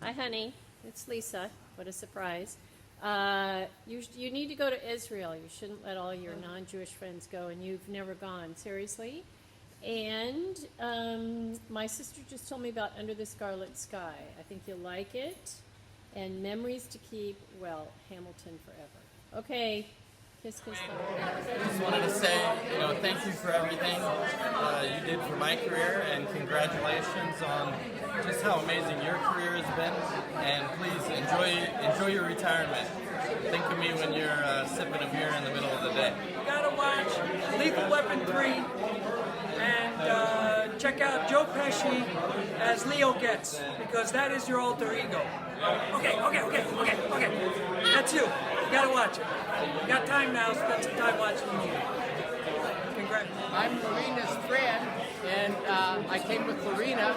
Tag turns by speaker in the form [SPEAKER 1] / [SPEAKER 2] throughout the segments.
[SPEAKER 1] Hi, honey. It's Lisa. What a surprise. You need to go to Israel. You shouldn't let all your non-Jewish friends go, and you've never gone. Seriously? And my sister just told me about Under the Scarlet Sky. I think you'll like it. And Memories to Keep, well, Hamilton forever. Okay. Kiss, kiss, love.
[SPEAKER 2] I just wanted to say, thank you for everything you did for my career, and congratulations on just how amazing your career has been. And please enjoy your retirement. Think of me when you're sipping a beer in the middle of the day.
[SPEAKER 3] You gotta watch Lethal Weapon 3 and check out Joe Pesci as Leo Getz, because that is your alter ego. Okay. That's you. You gotta watch it. You got time now, spend some time watching the movie. Congrats.
[SPEAKER 4] I'm Lorena's friend, and I came with Lorena,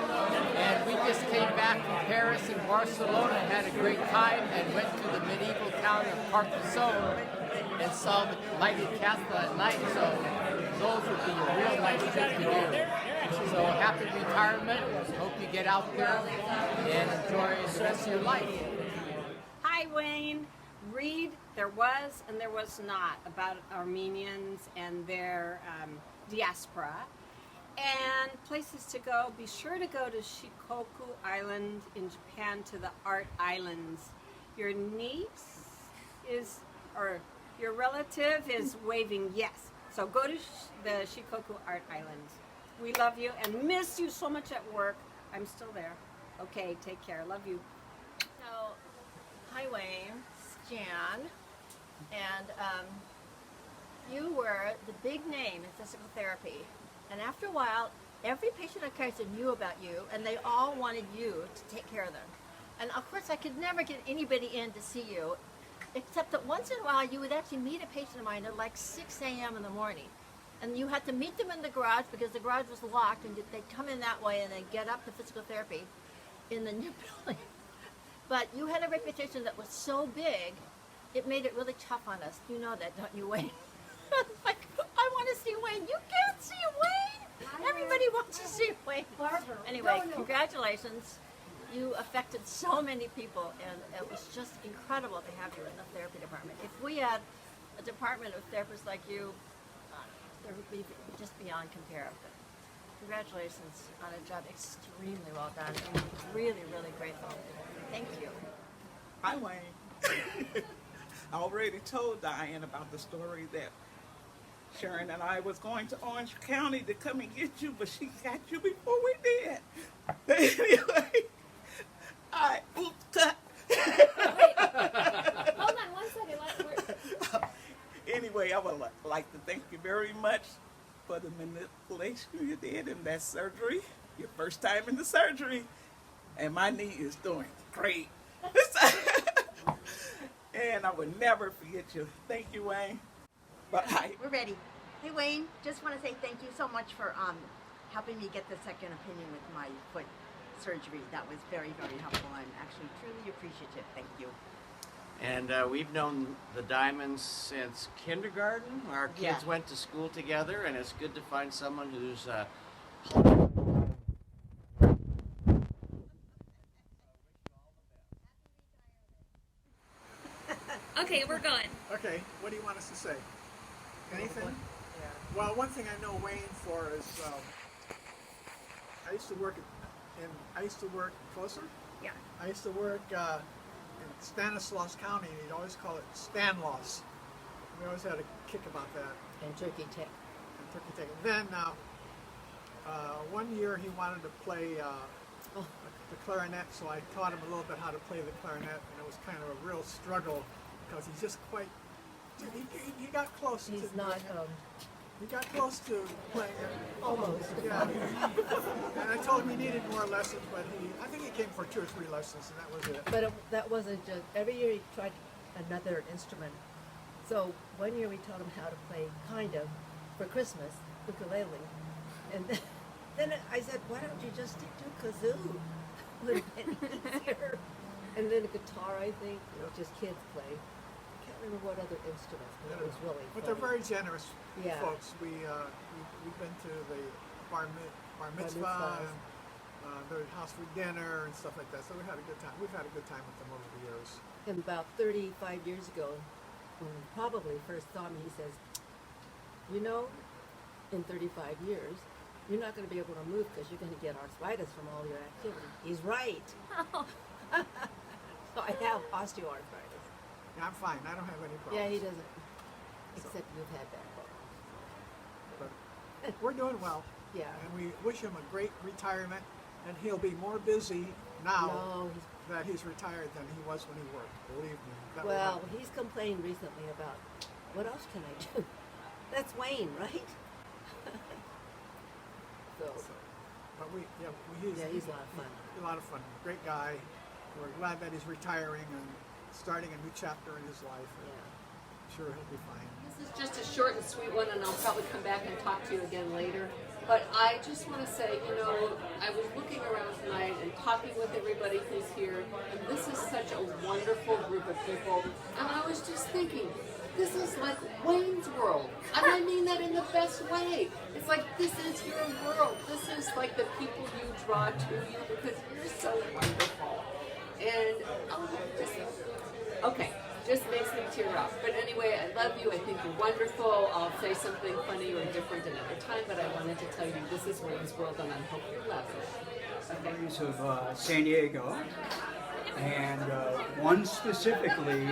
[SPEAKER 4] and we just came back from Paris and Barcelona, had a great time, and went to the medieval town of Carcassonne and saw the lighted castle at night, so those would be a real nice trip to do. So happy retirement, hope you get out there and enjoy the rest of your life.
[SPEAKER 5] Hi, Wayne. Read There Was and There Was Not about Armenians and their diaspora. And places to go, be sure to go to Shikoku Island in Japan, to the Art Islands. Your niece is, or your relative is waving yes. So go to the Shikoku Art Islands. We love you and miss you so much at work. I'm still there. Okay, take care. Love you.
[SPEAKER 6] So, hi Wayne, it's Jan, and you were the big name in physical therapy, and after a while, every patient I carried knew about you, and they all wanted you to take care of them. And of course, I could never get anybody in to see you, except that once in a while, you would actually meet a patient of mine at like 6 a.m. in the morning. And you had to meet them in the garage because the garage was locked, and they'd come in that way and they'd get up to physical therapy in the new building. But you had a reputation that was so big, it made it really tough on us. You know that, don't you, Wayne? Like, I want to see Wayne. You can't see Wayne. Everybody wants to see Wayne. Anyway, congratulations. You affected so many people, and it was just incredible to have you in the therapy department. If we had a department of therapists like you, there would be just beyond compare. But congratulations on a job extremely well done. I'm really, really grateful. Thank you.
[SPEAKER 7] Hi, Wayne. I already told Diane about the story that Sharon and I was going to Orange County to come and get you, but she got you before we did. Anyway, oops.
[SPEAKER 8] Hold on one second.
[SPEAKER 7] Anyway, I would like to thank you very much for the manipulation you did in that surgery, your first time in the surgery, and my knee is doing great. And I would never forget you. Thank you, Wayne. Bye.
[SPEAKER 9] We're ready. Hey, Wayne, just want to say thank you so much for helping me get the second opinion with my foot surgery. That was very, very helpful. I'm actually truly appreciative. Thank you.
[SPEAKER 4] And we've known the Diamonds since kindergarten. Our kids went to school together, and it's good to find someone who's
[SPEAKER 8] Okay, we're going.
[SPEAKER 10] Okay, what do you want us to say? Anything? Yeah. Well, one thing I know Wayne for is I used to work closer.
[SPEAKER 6] Yeah.
[SPEAKER 10] I used to work in Stanislaus County, and he'd always call it Stanlaus. We always had a kick about that.
[SPEAKER 1] And Turkey Tech.
[SPEAKER 10] And Turkey Tech. And then one year he wanted to play the clarinet, so I taught him a little bit how to play the clarinet, and it was kind of a real struggle because he's just quite. He got close.
[SPEAKER 1] He's not.
[SPEAKER 10] He got close to playing it.
[SPEAKER 1] Almost.
[SPEAKER 10] Yeah. And I told him he needed more lessons, but I think he came for 2 or 3 lessons, and that was it.
[SPEAKER 11] But that wasn't just, every year he tried another instrument. So one year we taught him how to play, kind of, for Christmas, ukulele. And then I said, why don't you just stick to kazoo? A little bit easier. And then a guitar, I think, just kids play. I can't remember what other instruments, but it was really
[SPEAKER 10] But
[SPEAKER 11] fun.
[SPEAKER 10] they're very generous
[SPEAKER 11] Yeah.
[SPEAKER 10] folks. We've been to the bar mitzvah,
[SPEAKER 11] mitzvahs.
[SPEAKER 10] their house for dinner and stuff like that. So we had a good time. We've had a good time with them over the years.
[SPEAKER 11] And about 35 years ago, when we probably first saw me, he says, you know, in 35 years, you're not going to be able to move because you're going to get arthritis from all your activity. He's right. So I have osteoarthritis.
[SPEAKER 10] Yeah, I'm fine. I don't have any problems.
[SPEAKER 11] Yeah, he doesn't. Except you've had that problem.
[SPEAKER 10] But we're doing well.
[SPEAKER 11] Yeah.
[SPEAKER 10] And we wish him a great retirement. And he'll be more busy now that he's retired than he was when he worked. Believe me. That will
[SPEAKER 11] Well,
[SPEAKER 10] happen.
[SPEAKER 11] he's complained recently about what else can I do? That's Wayne, right? So,
[SPEAKER 10] But
[SPEAKER 11] he's a lot of fun.
[SPEAKER 10] A lot of fun. Great guy. We're glad that he's retiring and starting a new chapter in his life. I'm sure he'll be fine.
[SPEAKER 12] This is just a short and sweet one, and I'll probably come back and talk to you again later. But I just want to say, you know, I was looking around tonight and talking with everybody who's here, and this is such a wonderful group of people. And I was just thinking, this is like Wayne's World. And I mean that in the best way. It's like, this is your world. This is like the people you draw to you because you're so wonderful. And just makes me tear up. But anyway, I love you. I think you're wonderful. I'll say something funny or different another time, but I wanted to tell you this is Wayne's World, and I hope you love it.
[SPEAKER 13] Memories of San Diego, and one specifically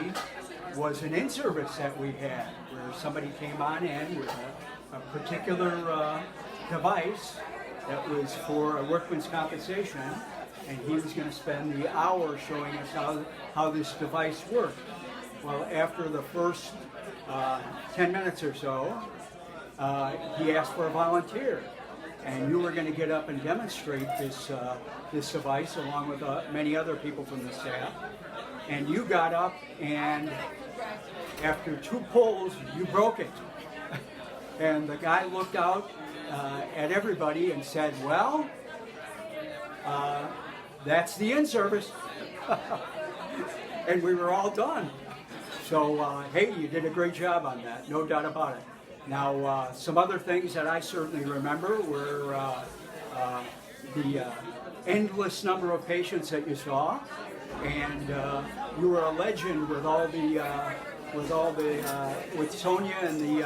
[SPEAKER 13] was an in-service that we had where somebody came on in with a particular device that was for a workman's compensation, and he was going to spend the hour showing us how this device worked. Well, after the first 10 minutes or so, he asked for a volunteer, and you were going to get up and demonstrate this device along with many other people from the staff. And you got up, and after 2 pulls, you broke it. And the guy looked out at everybody and said, "Well, that's the in-service." And we were all done. So, hey, you did a great job on that, no doubt about it. Now, some other things that I certainly remember were the endless number of patients that you saw, and you were a legend with with Sonia and the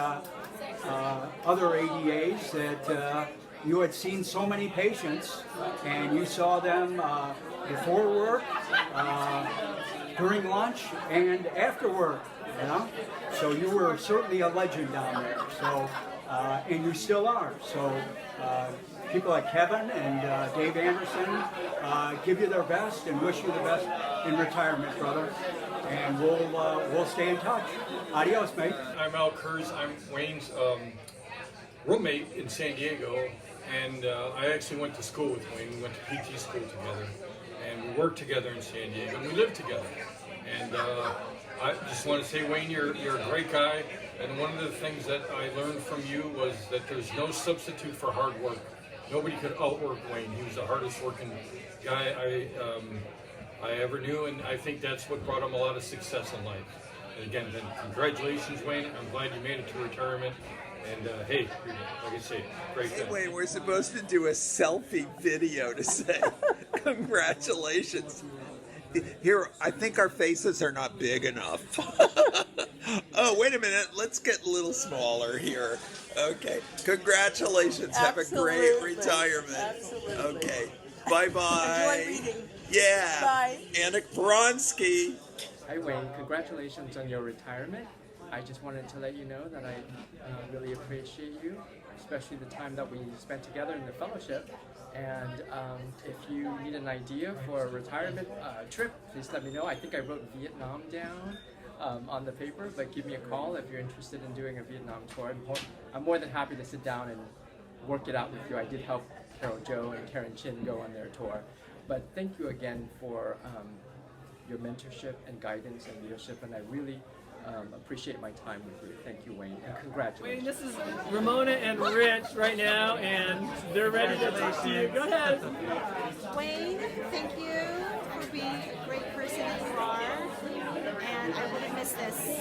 [SPEAKER 13] other ADAs that you had seen so many patients, and you saw them before work, during lunch, and after work, you know? So you were certainly a legend down there, so, and you still are. So people like Kevin and Dave Anderson give you their best and wish you the best in retirement, brother. And we'll stay in touch. Adios, mate.
[SPEAKER 14] I'm Al Kurz. I'm Wayne's roommate in San Diego, and I actually went to school with Wayne. We went to PT school together, and we worked together in San Diego, and we lived together. And I just want to say, Wayne, you're a great guy, and one of the things that I learned from you was that there's no substitute for hard work. Nobody could outwork Wayne. He was the hardest working guy I ever knew, and I think that's what brought him a lot of success in life. And again, then congratulations, Wayne. I'm glad you made it to retirement. And hey, like I say, great guy.
[SPEAKER 15] Hey, Wayne, we're supposed to do a selfie video to say congratulations. Here, I think our faces are not big enough. Oh, wait a minute. Let's get a little smaller here. Okay. Congratulations.
[SPEAKER 16] Absolutely.
[SPEAKER 15] Have a great retirement.
[SPEAKER 16] Absolutely.
[SPEAKER 15] Okay. Bye-bye.
[SPEAKER 16] Enjoy reading.
[SPEAKER 15] Yeah.
[SPEAKER 16] Bye.
[SPEAKER 15] Anna Bronski.
[SPEAKER 17] Hi, Wayne. Congratulations on your retirement. I just wanted to let you know that I really appreciate you, especially the time that we spent together in the fellowship. And if you need an idea for a retirement trip, please let me know. I think I wrote Vietnam down on the paper, but give me a call if you're interested in doing a Vietnam tour. I'm more than happy to sit down and work it out with you. I did help Carol Jo and Karen Chin go on their tour. But thank you again for your mentorship and guidance and leadership, and I really appreciate my time with you. Thank you, Wayne, and congratulations.
[SPEAKER 18] Wayne, this is Ramona and Rich right now, and they're ready to talk to you. Go ahead.
[SPEAKER 19] Wayne, thank you for being a great person that you are, and I would have missed this.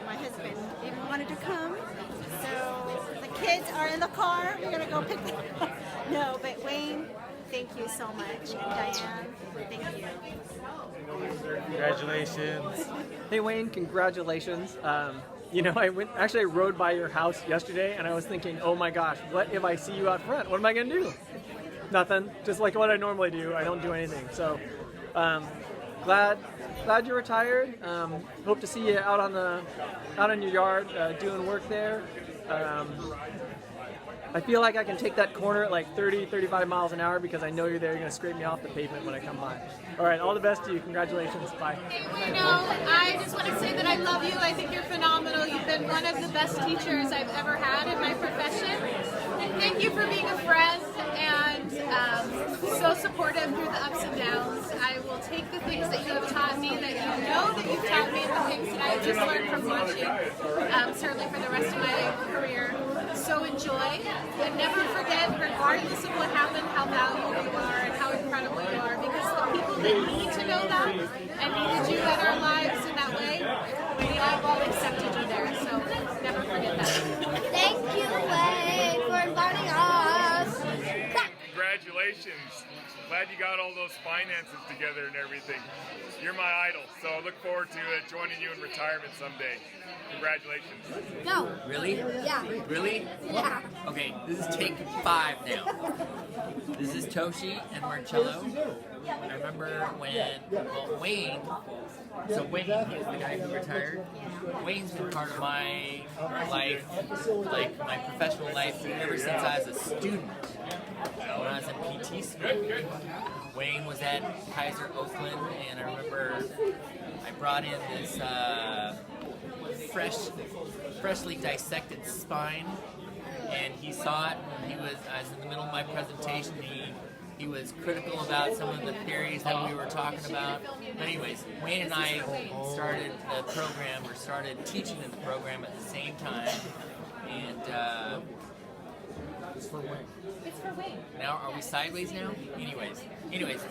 [SPEAKER 19] My husband even wanted to come, so the kids are in the car. We're gonna go pick them up. No, but Wayne, thank you so much. And Diane, thank you.
[SPEAKER 18] Congratulations. Hey Wayne, congratulations. You know, I rode by your house yesterday and I was thinking, oh my gosh, what if I see you out front? What am I gonna do? Nothing, just like what I normally do. I don't do anything. So glad you're retired. Hope to see you out in your yard doing work there. I feel like I can take that corner at like 30, 35 miles an hour because I know you're there. You're going to scrape me off the pavement when I come by. All right, all the best to you. Congratulations. Bye.
[SPEAKER 16] Hey, I just want to say that I love you. I think you're phenomenal. You've been one of the best teachers I've ever had in my profession. And thank you for being a friend and so supportive through the ups and downs. I will take the things that you have taught me, that you know that you've taught me, and the things that I've just learned from watching, certainly for the rest of my career. So enjoy, and never forget, regardless of what happened, how valuable you are and how incredible you are, because the people that need to know that and needed you in our lives in that way, we all accepted you there, so never forget that.
[SPEAKER 8] Thank you, Wayne, for inviting us.
[SPEAKER 20] Congratulations. Glad you got all those finances together and everything. You're my idol, so I look forward to joining you in retirement someday. Congratulations.
[SPEAKER 8] No.
[SPEAKER 21] Really?
[SPEAKER 8] Yeah.
[SPEAKER 21] Really?
[SPEAKER 8] Yeah.
[SPEAKER 21] Okay, this is take 5 now. This is Toshi and Marcello. I remember when, Wayne, so Wayne is the guy who retired. Wayne's been part of my life, like my professional life, ever since I was a student. When I was in PT school, Wayne was at Kaiser Oakland, and I remember I brought in this freshly dissected spine, and he saw it. I was in the middle of my presentation. He was critical about some of the theories that we were talking about. But anyways, Wayne and I started the program, or started teaching in the program at the same time, and it's for Wayne.
[SPEAKER 16] It's for Wayne.
[SPEAKER 21] Now, are we sideways now? Anyways,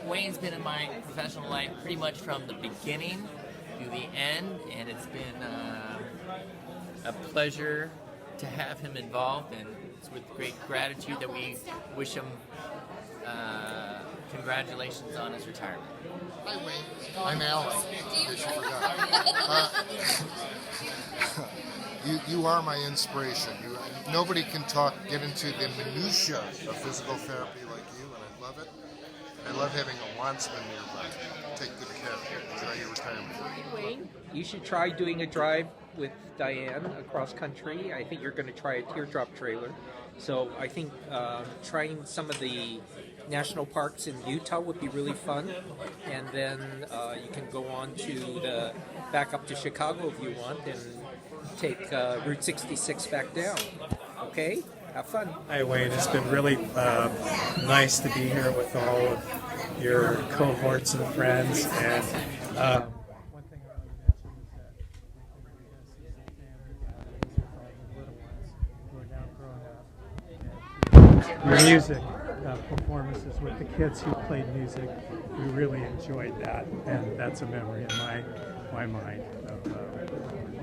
[SPEAKER 21] Wayne's been in my professional life pretty much from the beginning to the end, and it's been a pleasure to have him involved, and it's with great gratitude that we wish him congratulations on his retirement.
[SPEAKER 22] Hi, Wayne. I'm Alan, in case you forgot. You are my inspiration. Nobody can get into the minutiae of physical therapy like you, and I love it. I love having a Wandsman nearby. Take good care. Enjoy your retirement.
[SPEAKER 23] Wayne, you should try doing a drive with Diane across country. I think you're going to try a teardrop trailer. So I think trying some of the national parks in Utah would be really fun. And then you can go on to back up to Chicago if you want, and take Route 66 back down. Okay? Have fun.
[SPEAKER 24] Hi, Wayne. It's been really nice to be here with all of your cohorts and friends. And one thing I want to mention is that who are now grown up. And your music performances with the kids who played music, we really enjoyed that, and that's a memory in my mind of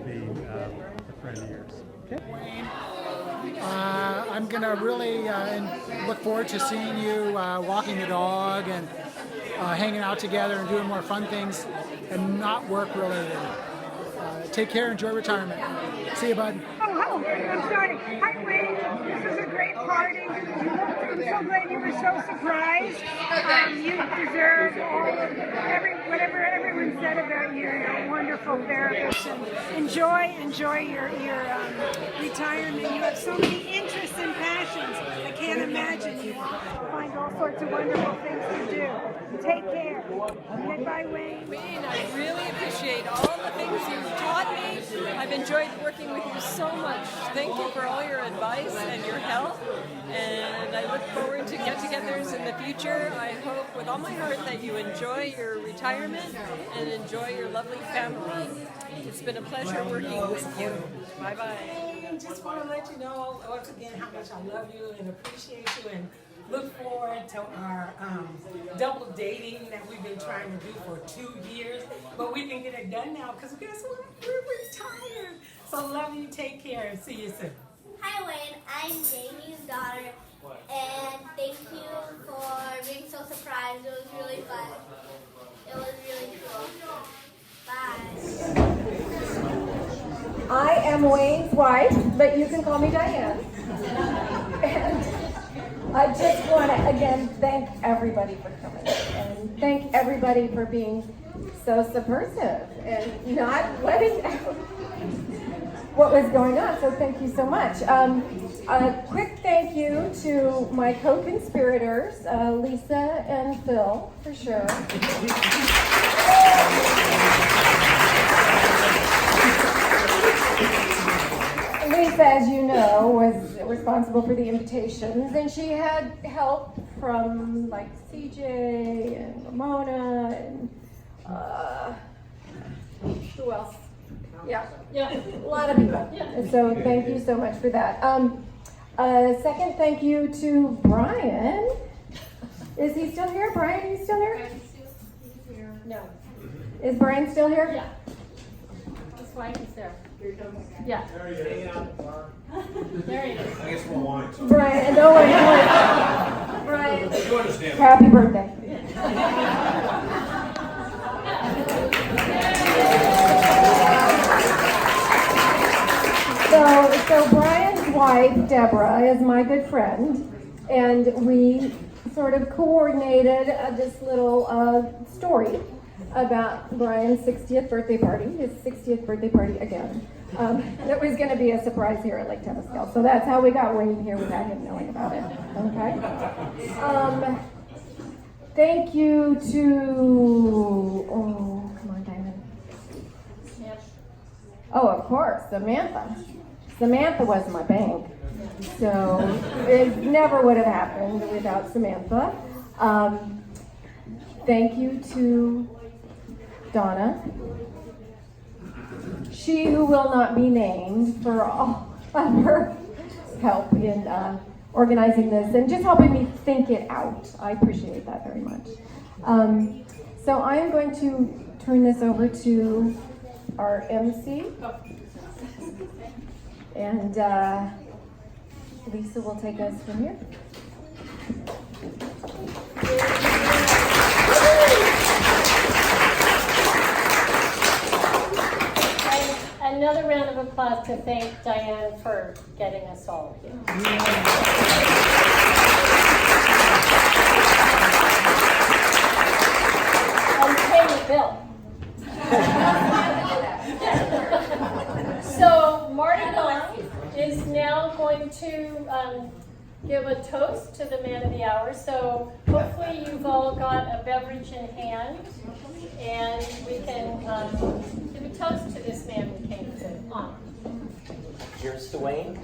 [SPEAKER 24] being a friend of yours. Okay.
[SPEAKER 25] I'm going to really look forward to seeing you walking the dog and hanging out together and doing more fun things and not work related. Take care, enjoy retirement. See you, bud.
[SPEAKER 26] Oh, hello. I'm sorry. Hi, Wayne. This is a great party. I'm so glad you were so surprised. You deserve all of whatever everyone said about you. You're a wonderful therapist. And enjoy your retirement. You have so many interests and passions. I can't imagine. You find all sorts of wonderful things to do. Take care. Goodbye, Wayne.
[SPEAKER 27] Wayne, I really appreciate all the things you've taught me. I've enjoyed working with you so much. Thank you for all your advice and your help. And I look forward to get-togethers in the future. I hope with all my heart that you enjoy your retirement and enjoy your lovely family. It's been a pleasure working with you. Bye-bye.
[SPEAKER 28] I just want to let you know once again how much I love you and appreciate you, and look forward to our double dating that we've been trying to do for 2 years, but we can get it done now because guess what? We're retired. So love you, take care, and see you soon.
[SPEAKER 8] Hi, Wayne. I'm Jamie's daughter, And thank you for being so surprised. It was really fun. It was really cool. Bye.
[SPEAKER 1] I am Wayne's wife, but you can call me Diane. And I just want to, again, thank everybody for coming. And thank everybody for being so subversive and not letting out what was going on. So thank you so much. A quick thank you to my co-conspirators, Lisa and Phil, for sure. Lisa, as you know, was responsible for the invitations, and she had help from like CJ and Ramona and who else? Yeah, a lot of people. So thank you so much for that. Second thank you to Brian. Is he still here? Brian, are you still here?
[SPEAKER 2] No.
[SPEAKER 1] Is Brian still here?
[SPEAKER 2] Yeah. That's why he's there. Yeah. There he is. There he is.
[SPEAKER 3] I guess we'll want it.
[SPEAKER 1] Brian, no one. Brian,
[SPEAKER 3] You understand.
[SPEAKER 1] happy birthday. So Brian's wife, Deborah, is my good friend, and we sort of coordinated this little story about Brian's 60th birthday party, his 60th birthday party again. That was going to be a surprise here at Lake Temescal. So that's how we got Wayne here without him knowing about it. Okay. Thank you to, oh, come on, Diamond. Oh, of course, Samantha. Samantha was my bank. So it never would have happened without Samantha. Thank you to Donna. She who will not be named, for all of her help in organizing this and just helping me think it out. I appreciate that very much. So I am going to turn this over to our MC. And Lisa will take us from here.
[SPEAKER 2] Another round of applause to thank Diane for getting us all here. And paying the bill. So Marty Long is now going to give a toast to the man of the hour. So hopefully you've all got a beverage in hand, and we can give a toast to this man we came to honor.
[SPEAKER 21] Cheers to Wayne.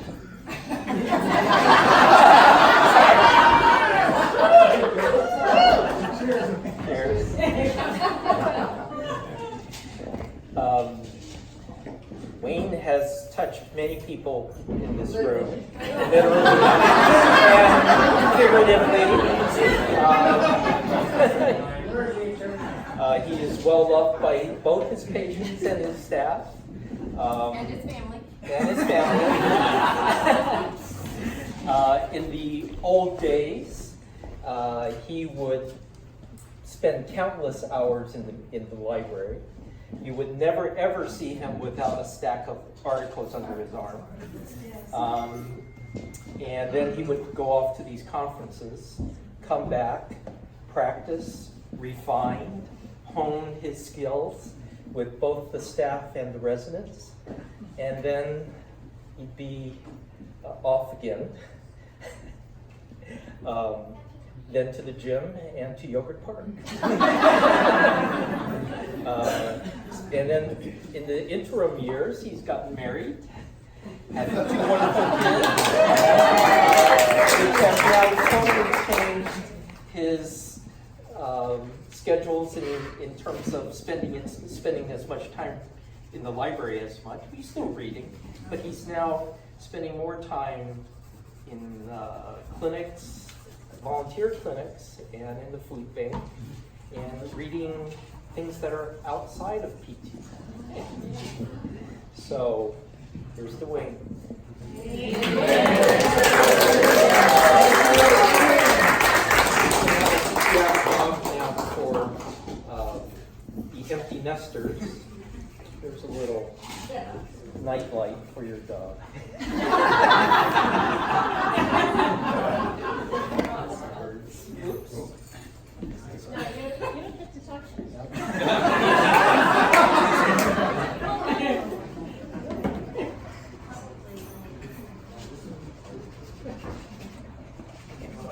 [SPEAKER 21] Cheers. Wayne has touched many people in this room, literally and figuratively. He is well loved by both his patients and his staff.
[SPEAKER 12] And his family.
[SPEAKER 21] And his family. In the old days, he would spend countless hours in the library. You would never ever see him without a stack of articles under his arm. And then he would go off to these conferences, come back, practice, refine, hone his skills with both the staff and the residents, and then he'd be off again. Then to the gym and to Yogurt Park. And then in the interim years, he's gotten married, had 2 wonderful kids, which has now totally changed his schedules in terms of spending as much time in the library as much. He's still reading, but he's now spending more time in clinics, volunteer clinics, and in the food bank, and reading things that are outside of PT. So, here's the Wayne.
[SPEAKER 18] There's a little nightlight for your dog. Oops.
[SPEAKER 2] No, you don't get to touch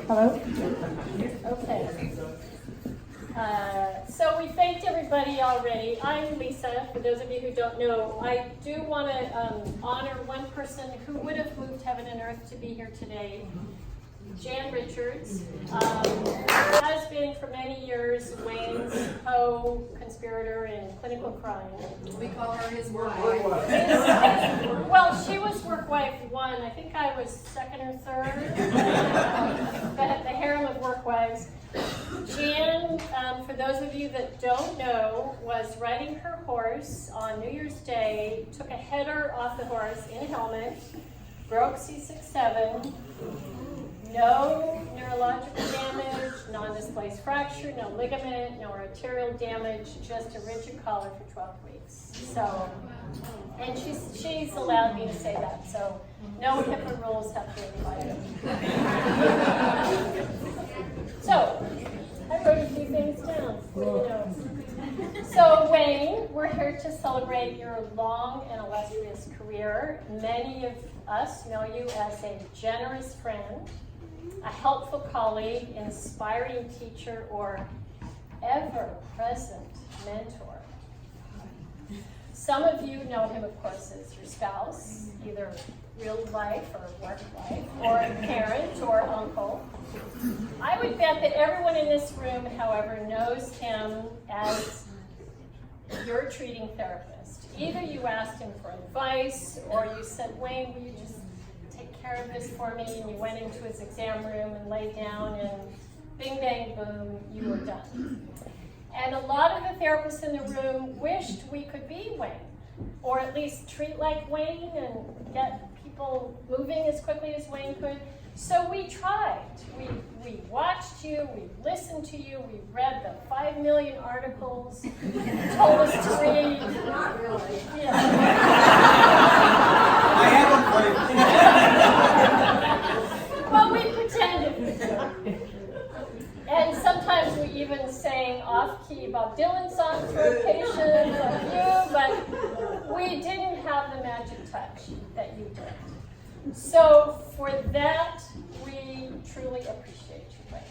[SPEAKER 1] Hello?
[SPEAKER 2] Okay. So we thanked everybody already. I'm Lisa. For those of you who don't know, I do want to honor one person who would have moved heaven and earth to be here today. Jan Richards has been for many years Wayne's co-conspirator in clinical crime.
[SPEAKER 3] We call her his work wife.
[SPEAKER 2] Well, she was work wife 1. I think I was 2nd or 3rd. The harem of work wives. Jan, for those of you that don't know, was riding her horse on New Year's Day, took a header off the horse in a helmet, broke C6-7, no neurological damage, non-displaced fracture, no ligament, no arterial damage, just a rigid collar for 12 weeks. So, and she's allowed me to say that, so no HIPAA rules have to apply to So, I wrote a few things down for you know. So Wayne, we're here to celebrate your long and illustrious career. Many of us know you as a generous friend, a helpful colleague, inspiring teacher, or ever-present mentor. Some of you know him, of course, as your spouse, either real life or work life, or a parent or uncle. I would bet that everyone in this room, however, knows him as your treating therapist. Either you asked him for advice, or you said, Wayne, will you just take care of this for me? And you went into his exam room and laid down, and bing, bang, boom, you were done. And a lot of the therapists in the room wished we could be Wayne, or at least treat like Wayne and get people moving as quickly as Wayne could. So we tried. We watched you, we listened to you, we read the 5 million articles, you told us to read. Not really. Yeah.
[SPEAKER 4] I haven't.
[SPEAKER 2] Well, we pretended. And sometimes we even sang off-key Bob Dylan songs for occasion like you, but we didn't have the magic touch that you did. So for that, we truly appreciate you, Wayne.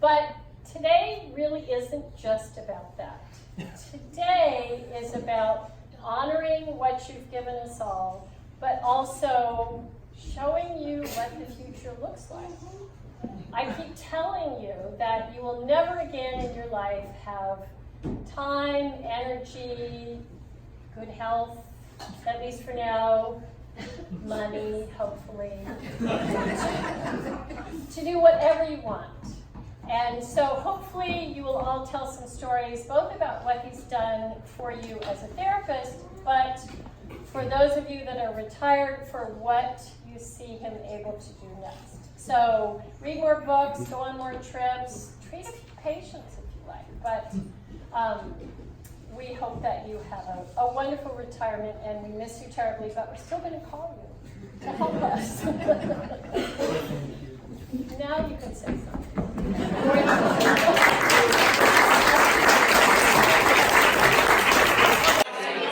[SPEAKER 2] But today really isn't just about that. Today is about honoring what you've given us all, but also showing you what the future looks like. I keep telling you that you will never again in your life have time, energy, good health, at least for now, money, hopefully, to do whatever you want. And so hopefully you will all tell some stories both about what he's done for you as a therapist, but for those of you that are retired, for what you see him able to do next. So read more books, go on more trips, treat patients if you like. But we hope that you have a wonderful retirement, and we miss you terribly, but we're still going to call you to help us. Now you can say something.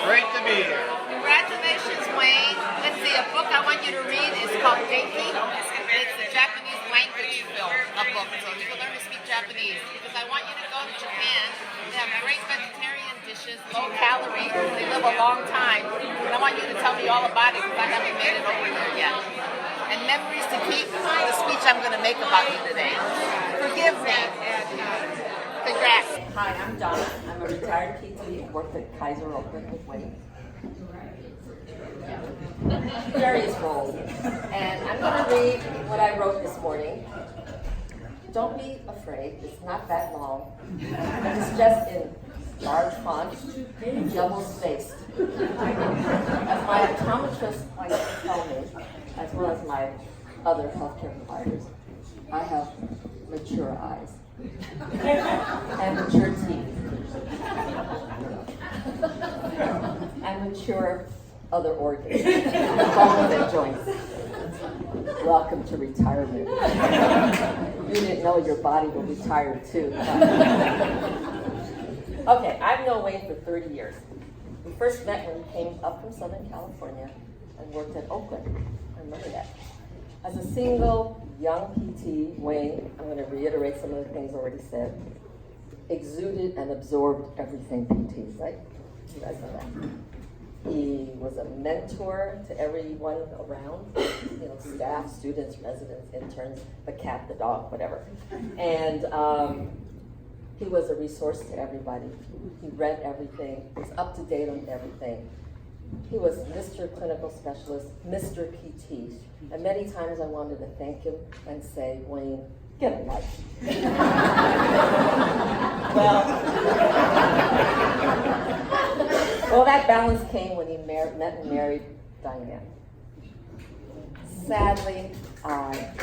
[SPEAKER 5] Great to be here. Congratulations, Wayne. Let's see, a book I want you to read is called Genki. It's a Japanese language film, a book, so you can learn to speak Japanese. Because I want you to go to Japan. They have great vegetarian dishes, low calorie. They live a long time. And I want you to tell me all about it because I haven't made it over there yet. And memories to keep, the speech I'm going to make about you today. Forgive me. Congrats.
[SPEAKER 6] Hi, I'm Donna. I'm a retired PT. Worked at Kaiser Oakland with Wayne. Various roles. And I'm going to read what I wrote this morning. Don't be afraid. It's not that long. It's just in large font, double-spaced. As my optometrist likes to tell me, as well as my other healthcare providers, I have mature eyes and mature teeth. and mature other organs, bones and joints. Welcome to retirement. You didn't know your body will retire too. Okay, I've known Wayne for 30 years. We first met when he came up from Southern California and worked at Oakland. I remember that. As a single young PT, Wayne, I'm going to reiterate some of the things already said, exuded and absorbed everything PT, right? You guys know that. He was a mentor to everyone around, you know, staff, students, residents, interns, the cat, the dog, whatever. And he was a resource to everybody. He read everything, was up to date on everything. He was Mr. Clinical Specialist, Mr. PT, and many times I wanted to thank him and say, Wayne, get a life. Well, that balance came when he met and married Diane. Sadly, and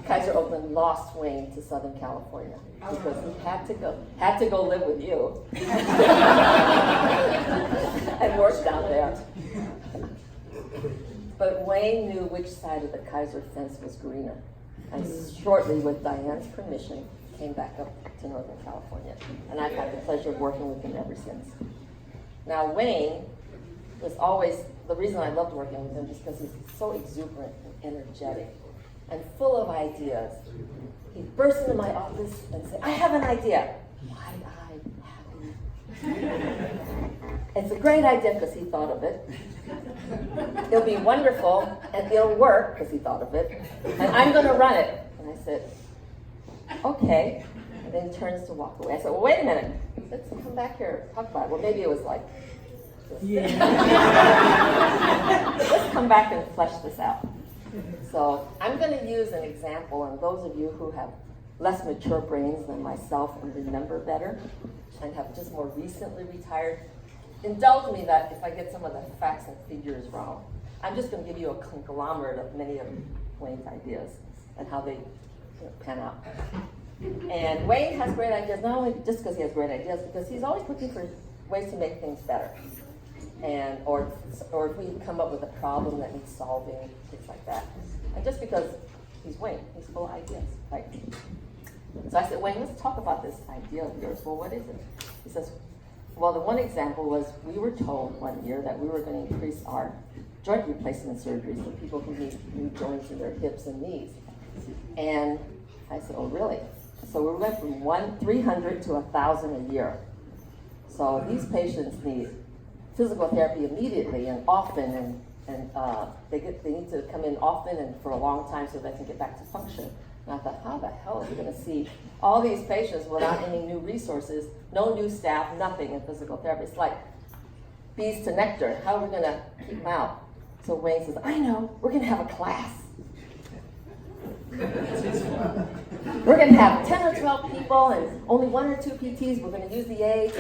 [SPEAKER 6] Kaiser Oakland lost Wayne to Southern California because he had to go live with you and work down there. But Wayne knew which side of the Kaiser fence was greener, and shortly, with Diane's permission, came back up to Northern California. And I've had the pleasure of working with him ever since. Now, Wayne was always, the reason I loved working with him is because he's so exuberant and energetic and full of ideas. He'd burst into my office and say, I have an idea. Wide-eyed, happy. It's a great idea because he thought of it. It'll be wonderful and it'll work because he thought of it. And I'm going to run it. And I said, okay. And then he turns to walk away. I said, well, wait a minute. Let's come back here and talk about it. Well, maybe it was like, yeah. Let's come back and flesh this out. So I'm going to use an example, and those of you who have less mature brains than myself and remember better and have just more recently retired, indulge me that if I get some of the facts and figures wrong. I'm just going to give you a conglomerate of many of Wayne's ideas and how they pan out. And Wayne has great ideas, not only just because he has great ideas, because he's always looking for ways to make things better. And or if we come up with a problem that needs solving, things like that. And just because he's Wayne, he's full of ideas, right? So I said, Wayne, let's talk about this idea of yours. Well, what is it? He says, well, the one example was we were told one year that we were going to increase our joint replacement surgeries for people who need new joints in their hips and knees. And I said, oh, really? So we went from 300 to 1,000 a year. So these patients need physical therapy immediately and often, and they need to come in often and for a long time so they can get back to function. And I thought, how the hell are we going to see all these patients without any new resources, no new staff, nothing in physical therapy? It's like bees to nectar. How are we going to keep them out? So Wayne says, I know, we're going to have a class. We're going to have 10 or 12 people and only 1 or 2 PTs. We're going to use the aids,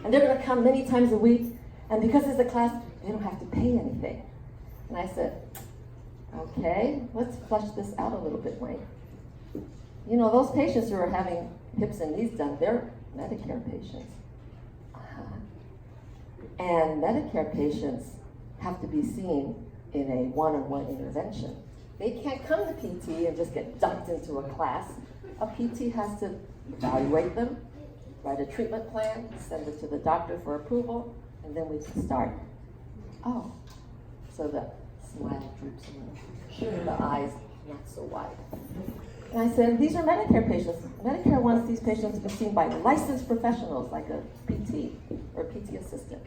[SPEAKER 6] and they're going to come many times a week. And because it's a class, they don't have to pay anything. And I said, okay, let's flesh this out a little bit, Wayne. You know, those patients who are having hips and knees done, they're Medicare patients. And Medicare patients have to be seen in a one-on-one intervention. They can't come to PT and just get dumped into a class. A PT has to evaluate them, write a treatment plan, send it to the doctor for approval, and then we can start. Oh, so the smile droops a little, the eyes not so wide. And I said, these are Medicare patients. Medicare wants these patients to be seen by licensed professionals like a PT or a PT assistant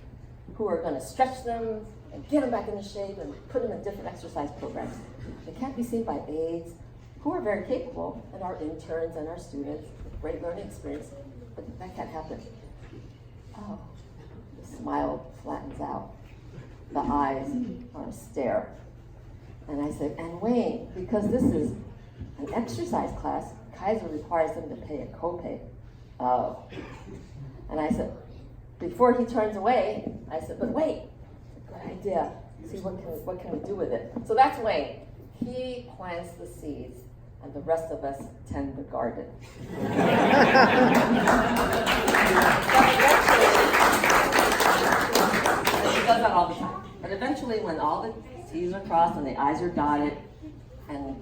[SPEAKER 6] who are going to stretch them and get them back into shape and put them in different exercise programs. They can't be seen by aides who are very capable and our interns and our students with great learning experience, but that can't happen. Oh, the smile flattens out. The eyes are a stare. And I said, and Wayne, because this is an exercise class, Kaiser requires them to pay a copay. Oh. And I said, before he turns away, I said, but wait, good idea. See, what can we do with it? So that's Wayne. He plants the seeds, and the rest of us tend the garden. especially when all the T's are crossed and the I's are dotted, and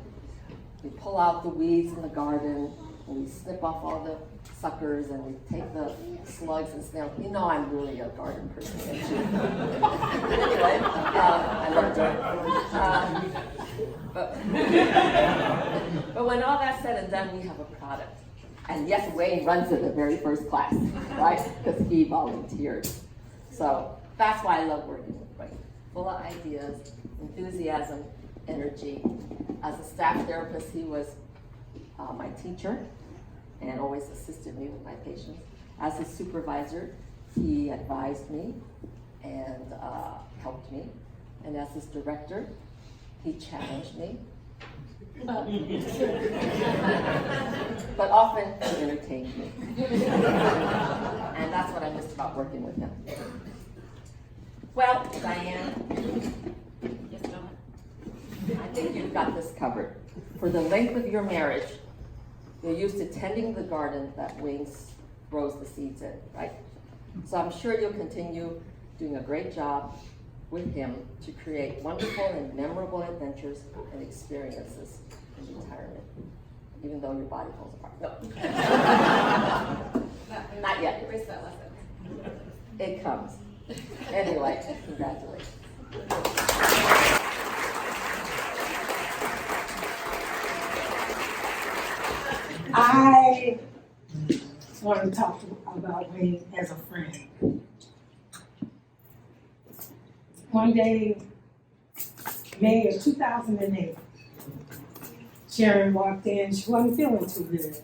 [SPEAKER 6] we pull out the weeds in the garden, and we snip off all the suckers, and we take the slugs and snails. You know I'm really a garden person. Anyway, I love it. But when all that's said and done, we have a product. And yes, Wayne runs it the very first class, right? Because he volunteered. So that's why I love working with Wayne. Full of ideas, enthusiasm, energy. As a staff therapist, he was my teacher and always assisted me with my patients. As a supervisor, he advised me and helped me. And as his director, he challenged me. But often he entertained me. And that's what I missed about working with him. Well, Diane, I think you've got this covered. For the length of your marriage, you're used to tending the garden that Wayne grows the seeds in, right? So I'm sure you'll continue doing a great job with him to create wonderful and memorable adventures and experiences in retirement, even though your body falls apart. No. Not yet. It comes. Anyway, congratulations.
[SPEAKER 28] I want to talk about Wayne as a friend. One day, May of 2008, Sharon walked in. She wasn't feeling too good.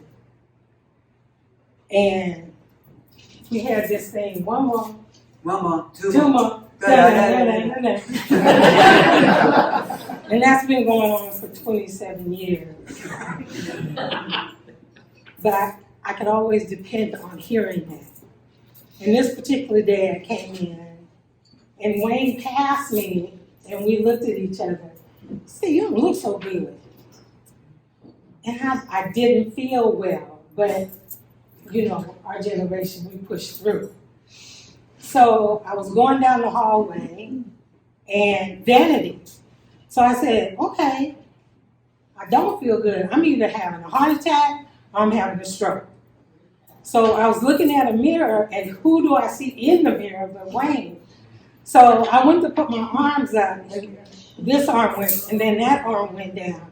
[SPEAKER 28] And we had this thing, one more, two more. And that's been going on for 27 years. But I could always depend on hearing that. And this particular day I came in, and Wayne passed me, and we looked at each other. He said, "You don't look so good." And I didn't feel well, but you know, our generation, we pushed through. So I was going down the hallway, and vanity. So I said, okay, I don't feel good. I'm either having a heart attack or I'm having a stroke. So I was looking at a mirror, and who do I see in the mirror but Wayne? So I went to put my arms up, and this arm went, and then that arm went down.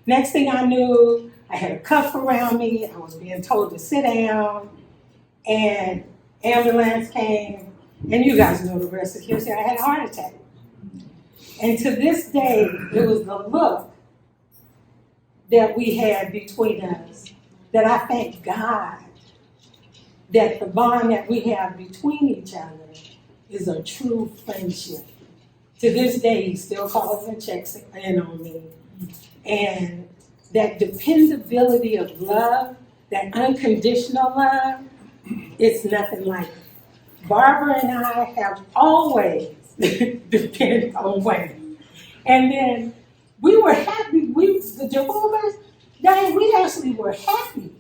[SPEAKER 28] Next thing I knew, I had a cuff around me. I was being told to sit down, and ambulance came, and you guys know the rest of the history. I had a heart attack. And to this day, it was the look that we had between us that I thank God that the bond that we have between each other is a true friendship. To this day, he still calls and checks in on me. And that dependability of love, that unconditional love, it's nothing like it. Barbara and I have always depended on Wayne. And then we were happy, the Jehovah's, Diane, we actually were happy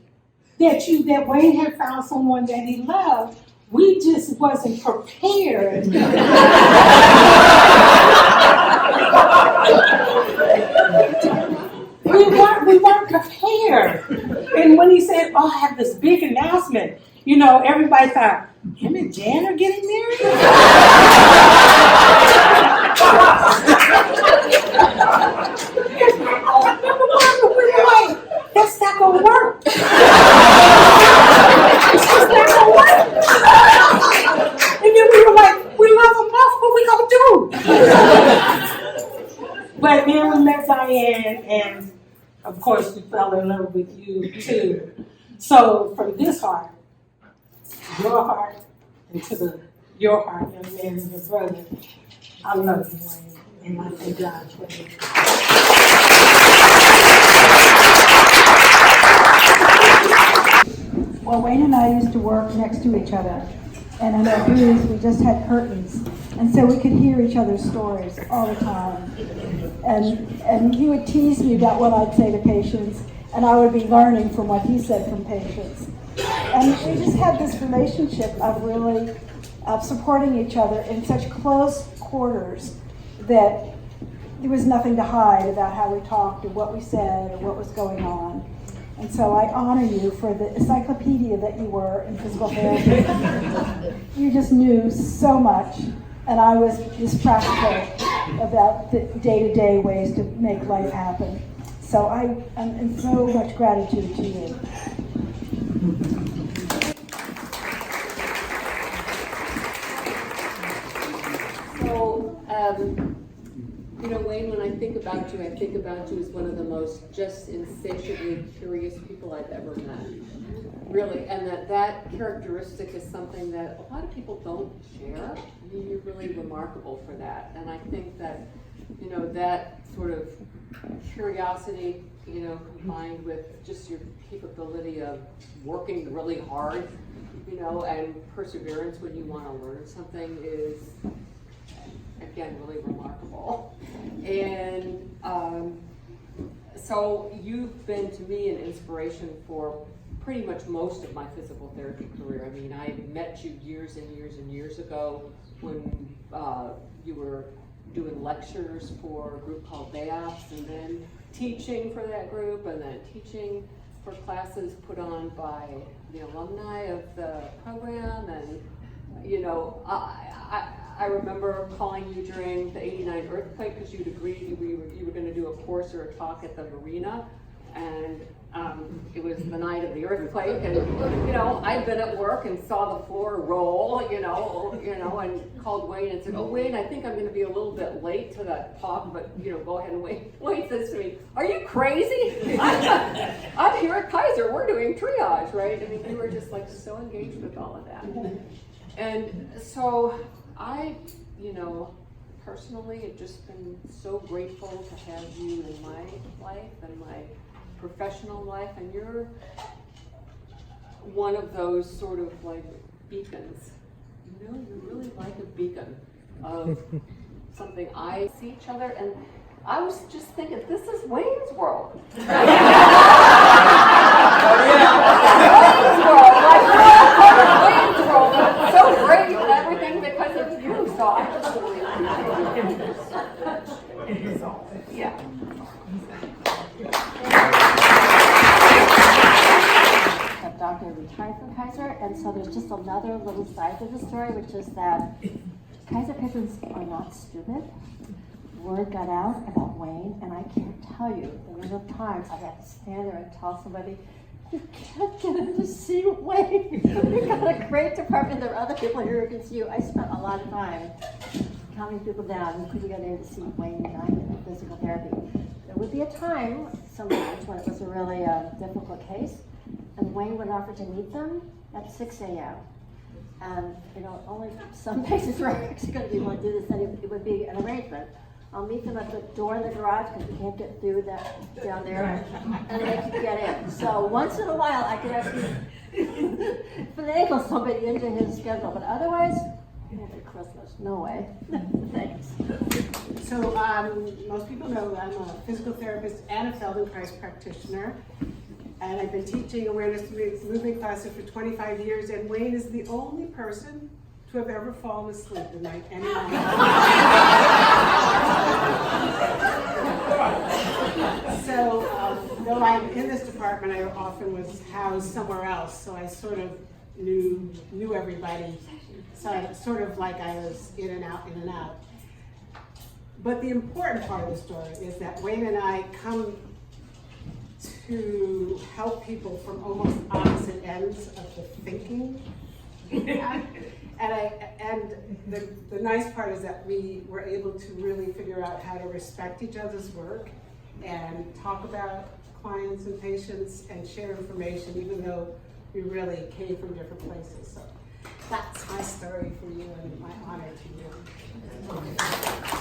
[SPEAKER 28] that Wayne had found someone that he loved. We just wasn't prepared. We weren't prepared. And when he said, "Oh, I have this big announcement," you know, everybody thought, him and Jan are getting married? We were like, that's not gonna work. It's just not gonna work. And then we were like, we love them both, what we gonna do? But then we met Diane, and of course we fell in love with you too. So from this heart, your heart, and to your heart, young man, and your brother, I love you, Wayne, and I thank God for you.
[SPEAKER 4] Well, Wayne and I used to work next to each other, and in our booth we just had curtains, and so we could hear each other's stories all the time. And he would tease me about what I'd say to patients, and I would be learning from what he said from patients. And we just had this relationship of really supporting each other in such close quarters that there was nothing to hide about how we talked or what we said or what was going on. And so I honor you for the encyclopedia that you were in physical therapy. You just knew so much, and I was just practical about the day-to-day ways to make life happen. So I'm in so much gratitude to you.
[SPEAKER 12] So, you know, Wayne, when I think about you as one of the most just insatiably curious people I've ever met. Really, and that characteristic is something that a lot of people don't share. I mean, you're really remarkable for that. And I think that, you know, that sort of curiosity, you know, combined with just your capability of working really hard, you know, and perseverance when you want to learn something is, again, really remarkable. And so you've been, to me, an inspiration for pretty much most of my physical therapy career. I mean, I met you years and years and years ago when you were doing lectures for a group called DAOPS, and then teaching for that group, and then teaching for classes put on by the alumni of the program. And, you know, I remember calling you during the '89 earthquake because you'd agreed you were going to do a course or a talk at the marina, and it was the night of the earthquake, and you know, I'd been at work and saw the floor roll, you know, and called Wayne and said, "Oh, Wayne, I think I'm going to be a little bit late to that talk, but you know, go ahead and wait." Wayne says to me, "Are you crazy? I'm here at Kaiser. We're doing triage, right?" I mean, you were just like so engaged with all of that, and so I, you know, personally have just been so grateful to have you in my life and my professional life, and you're one of those sort of like beacons. You know, you're really like a beacon of something. I see each other, and I was just thinking, this is Wayne's world. Wayne's world, like Wayne's world, and it's so great and everything because of you. So I just really appreciate it. Yeah.
[SPEAKER 7] Doctor retired from Kaiser, and so there's just another little side to the story, which is that Kaiser patients are not stupid. Word got out about Wayne, and I can't tell you the number of times I had to stand there and tell somebody, "You can't get in to see Wayne. We've got a great department. There are other people here who can see you." I spent a lot of time counting people down who couldn't get in to see Wayne and I in physical therapy. There would be a time, sometimes when it was a really difficult case, and Wayne would offer to meet them at 6 a.m. And, you know, only some patients were actually going to be able to do this, and it would be an arrangement. I'll meet them at the door in the garage because we can't get through that down there, and they can get in. So once in a while, I could actually finagle somebody into his schedule, but otherwise, Merry Christmas, no way. Thanks.
[SPEAKER 9] So most people know I'm a physical therapist and a Feldenkrais practitioner. And I've been teaching awareness movement classes for 25 years, and Wayne is the only person to have ever fallen asleep the night anyone. So, though I'm in this department, I often was housed somewhere else, so I sort of knew everybody. So I sort of like I was in and out, in and out. But the important part of the story is that Wayne and I come to help people from almost opposite ends of the thinking. And the nice part is that we were able to really figure out how to respect each other's work and talk about clients and patients and share information, even though we really came from different places. So that's my story for you and my honor to you.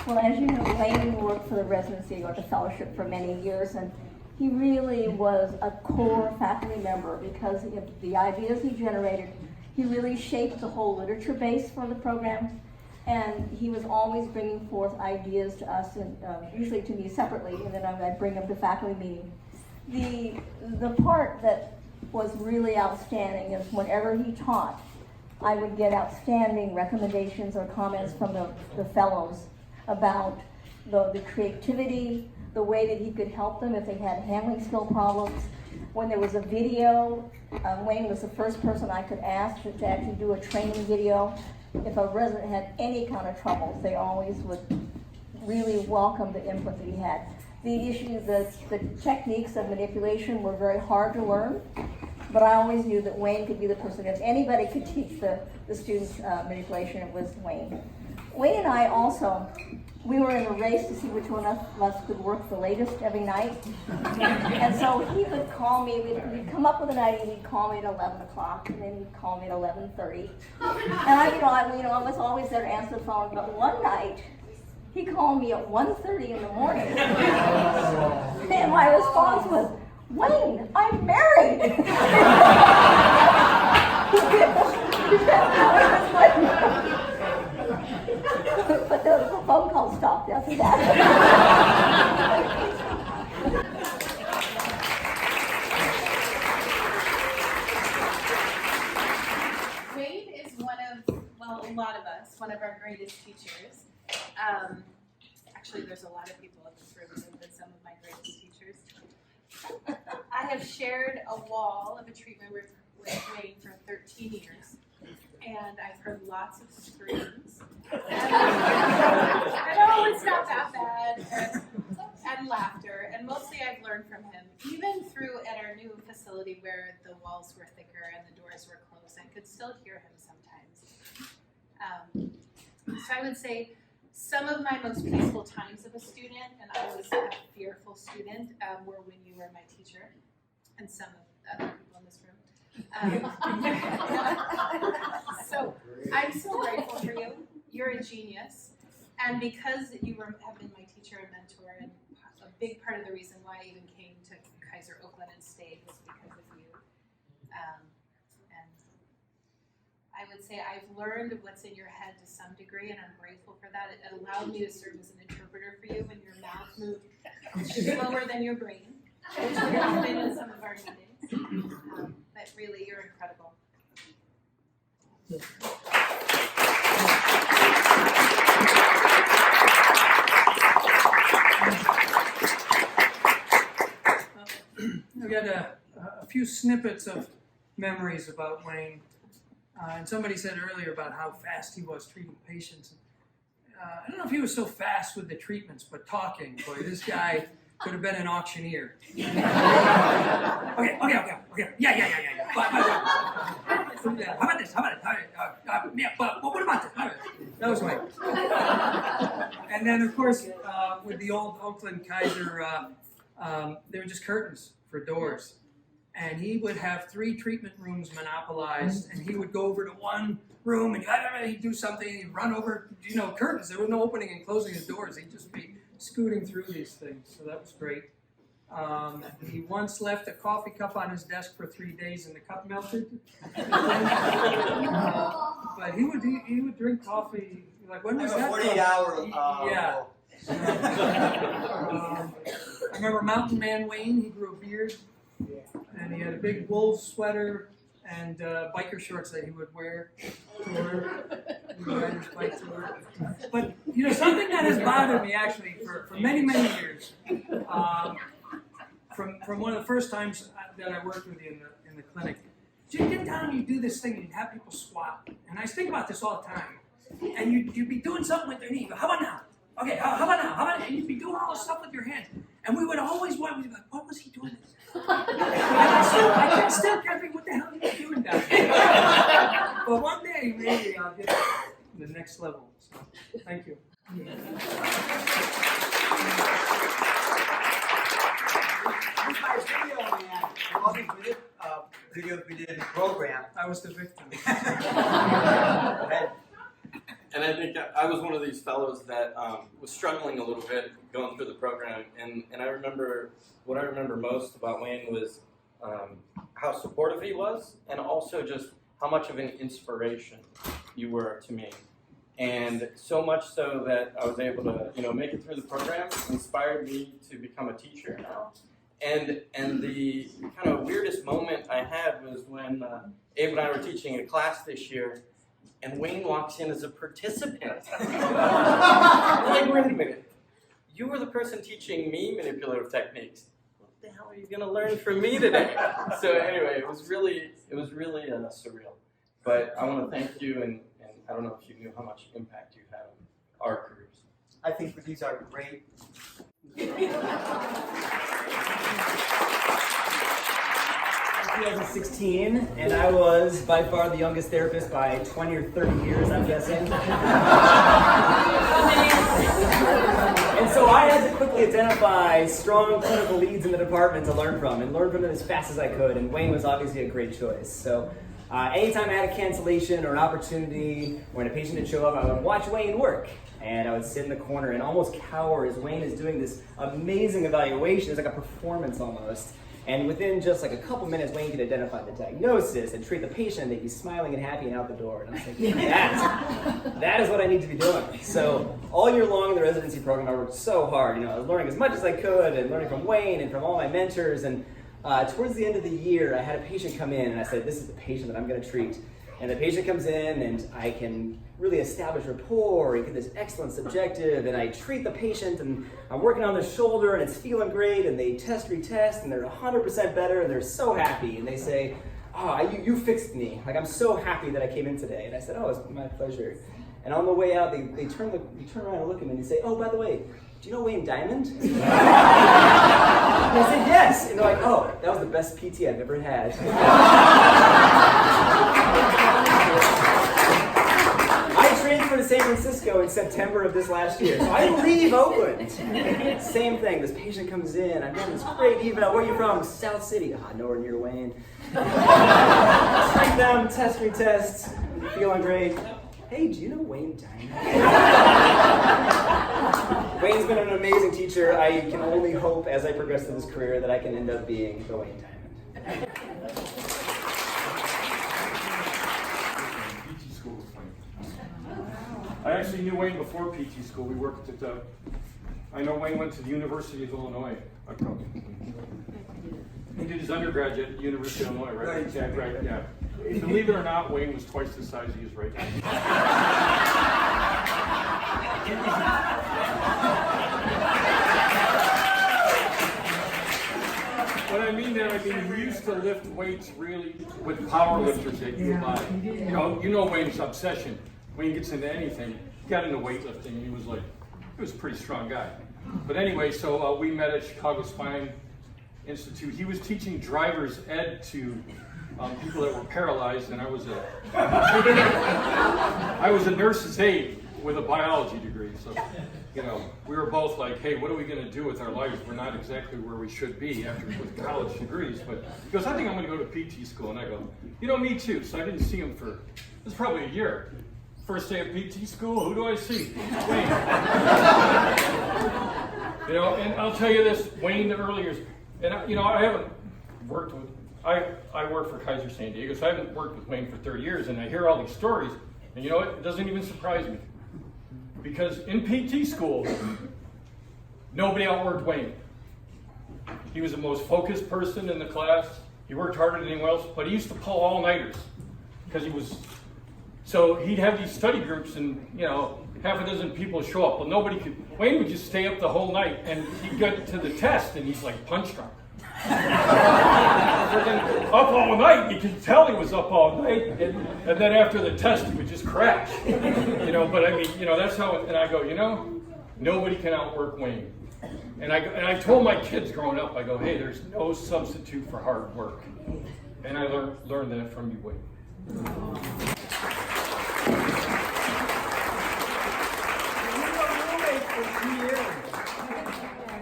[SPEAKER 7] Well, as you know, Wayne worked for the residency or the fellowship for many years, and he really was a core faculty member because of the ideas he generated. He really shaped the whole literature base for the program, and he was always bringing forth ideas to us, and usually to me separately, and then I'd bring them to faculty meeting. The part that was really outstanding is whenever he taught, I would get outstanding recommendations or comments from the fellows about
[SPEAKER 10] the creativity, the way that he could help them if they had handling skill problems. When there was a video, Wayne was the first person I could ask to actually do a training video. If a resident had any kind of troubles, they always would really welcome the input that he had. The issues, the techniques of manipulation were very hard to learn, but I always knew that Wayne could be the person. If anybody could teach the students manipulation, it was Wayne. Wayne and I also, we were in a race to see which one of us could work the latest every night. And so he would call me, we'd come up with an idea, he'd call me at 11 o'clock, and then he'd call me at 11:30. And I was always there to answer the phone, but one night, he called me at 1:30 in the morning. And my response was, Wayne, I'm married. But the phone call stopped after that.
[SPEAKER 11] Wayne is one of our greatest teachers. Actually, there's a lot of people in this room that have been some of my greatest teachers. I have shared a wall of a treatment with Wayne for 13 years, and I've heard lots of screams. I know it's not that bad, and laughter, and mostly I've learned from him. Even through at our new facility where the walls were thicker and the doors were closed, I could still hear him sometimes. So I would say some of my most peaceful times of a student, and I was a fearful student, were when you were my teacher, and some of the other people in this room. So I'm so grateful for you. You're a genius, and because you have been my teacher and mentor, and a big part of the reason why I even came to Kaiser Oakland and stayed was because of you. And I would say I've learned what's in your head to some degree, and I'm grateful for that. It allowed me to serve as an interpreter for you when your mouth moved slower than your brain, which would have been in some of our meetings. But really, you're incredible.
[SPEAKER 13] I've got a few snippets of memories about Wayne. And somebody said earlier about how fast he was treating patients. I don't know if he was so fast with the treatments, but talking, boy, this guy could have been an auctioneer. Okay. Yeah. But, how about this? Yeah, but what about this? That was Wayne. And then, of course, with the old Oakland Kaiser, there were just curtains for doors. And he would have 3 treatment rooms monopolized, and he would go over to one room, and he'd do something, he'd run over, curtains. There was no opening and closing his doors. He'd just be scooting through these things, so that was great. He once left a coffee cup on his desk for 3 days, and the cup melted. But he would drink coffee, like, when was that?
[SPEAKER 14] 48-hour.
[SPEAKER 13] Yeah. I remember Mountain Man Wayne, he grew a beard. And he had a big wool sweater and biker shorts that he would wear to work. He would ride his bike to work. But something that has bothered me actually for many, many years, from one of the first times that I worked with you in the clinic, you get down and you do this thing and you have people squat. And I think about this all the time. And you'd be doing something with their knee. How about now? Okay, how about now? How about? And you'd be doing all this stuff with your hands. And we would always want to be like, what was he doing? And I still can't think what the hell he was doing down there. But one day, maybe I'll get to the next level. So, thank you.
[SPEAKER 14] All these videos we did in the program.
[SPEAKER 13] I was the victim.
[SPEAKER 15] And I think I was one of these fellows that was struggling a little bit going through the program. And I remember, what I remember most about Wayne was how supportive he was, and also just how much of an inspiration you were to me. And so much so that I was able to, make it through the program, inspired me to become a teacher now. And the kind of weirdest moment I had was when Abe and I were teaching a class this year, and Wayne walks in as a participant. I'm like, wait a minute. you were the person teaching me manipulative techniques. What the hell are you going to learn from me today? So anyway, it was really surreal. But I want to thank you, and I don't know if you knew how much impact you've had on our careers.
[SPEAKER 14] I think these are great. 2016, and I was by far the youngest therapist by 20 or 30 years, I'm guessing. And so I had to quickly identify strong clinical leads in the department to learn from, and learn from them as fast as I could, and Wayne was obviously a great choice. So anytime I had a cancellation or an opportunity when a patient didn't show up, I would watch Wayne work. And I would sit in the corner and almost cower as Wayne is doing this amazing evaluation. It's like a performance almost. And within just like a couple minutes, Wayne could identify the diagnosis and treat the patient, and they'd be smiling and happy and out the door. And I was thinking, that is what I need to be doing. So all year long in the residency program, I worked so hard. You know, I was learning as much as I could and learning from Wayne and from all my mentors. And towards the end of the year, I had a patient come in, and I said, this is the patient that I'm going to treat. And the patient comes in, and I can really establish rapport and get this excellent subjective, and I treat the patient, and I'm working on their shoulder, and it's feeling great, and they retest, and they're 100% better, and they're so happy, and they say, you fixed me. Like, I'm so happy that I came in today. And I said, it's my pleasure. And on the way out, they turn around and look at me, and they say, by the way, do you know Wayne Diamond? And I said, yes. And they're like, that was the best PT I've ever had. I transferred to San Francisco in September of this last year. So I leave Oakland. Same thing. This patient comes in. I'm doing this great eval. Where are you from? South City. Nowhere near Wayne. Strike them, retest. Feeling great. Hey, do you know Wayne Diamond? Wayne's been an amazing teacher. I can only hope as I progress through this career that I can end up being the Wayne Diamond.
[SPEAKER 16] PT school was funny. I actually knew Wayne before PT school. We worked at I know Wayne went to the University of Illinois. He did his undergraduate at the University of Illinois, right? Right, yeah. Believe it or not, Wayne was twice the size he is right now. What I mean there, we used to lift weights really with power lifters at U of I. You know Wayne's obsession. Wayne gets into anything. He got into weightlifting, and he was a pretty strong guy. But anyway, so we met at Chicago Spine Institute. He was teaching driver's ed to people that were paralyzed, and I was a nurse's aide with a biology degree. So, we were both like, hey, what are we going to do with our lives? We're not exactly where we should be with college degrees. But he goes, I think I'm going to go to PT school. And I go, me too. So I didn't see him for, it was probably a year. First day of PT school, who do I see? Wayne. And I'll tell you this, Wayne, the early years, and I haven't worked with, I work for Kaiser San Diego, so I haven't worked with Wayne for 30 years, and I hear all these stories, and it doesn't even surprise me. Because in PT school, nobody outworked Wayne. He was the most focused person in the class. He worked harder than anyone else, but he used to pull all-nighters, because so he'd have these study groups, and half a dozen people show up. Well, Wayne would just stay up the whole night, and he'd get to the test, and he's like punch drunk. Up all night, you could tell he was up all night, and then after the test, he would just crash. But that's how, and I go, nobody can outwork Wayne. And I told my kids growing up, I go, hey, there's no substitute for hard work. And I learned that from you, Wayne.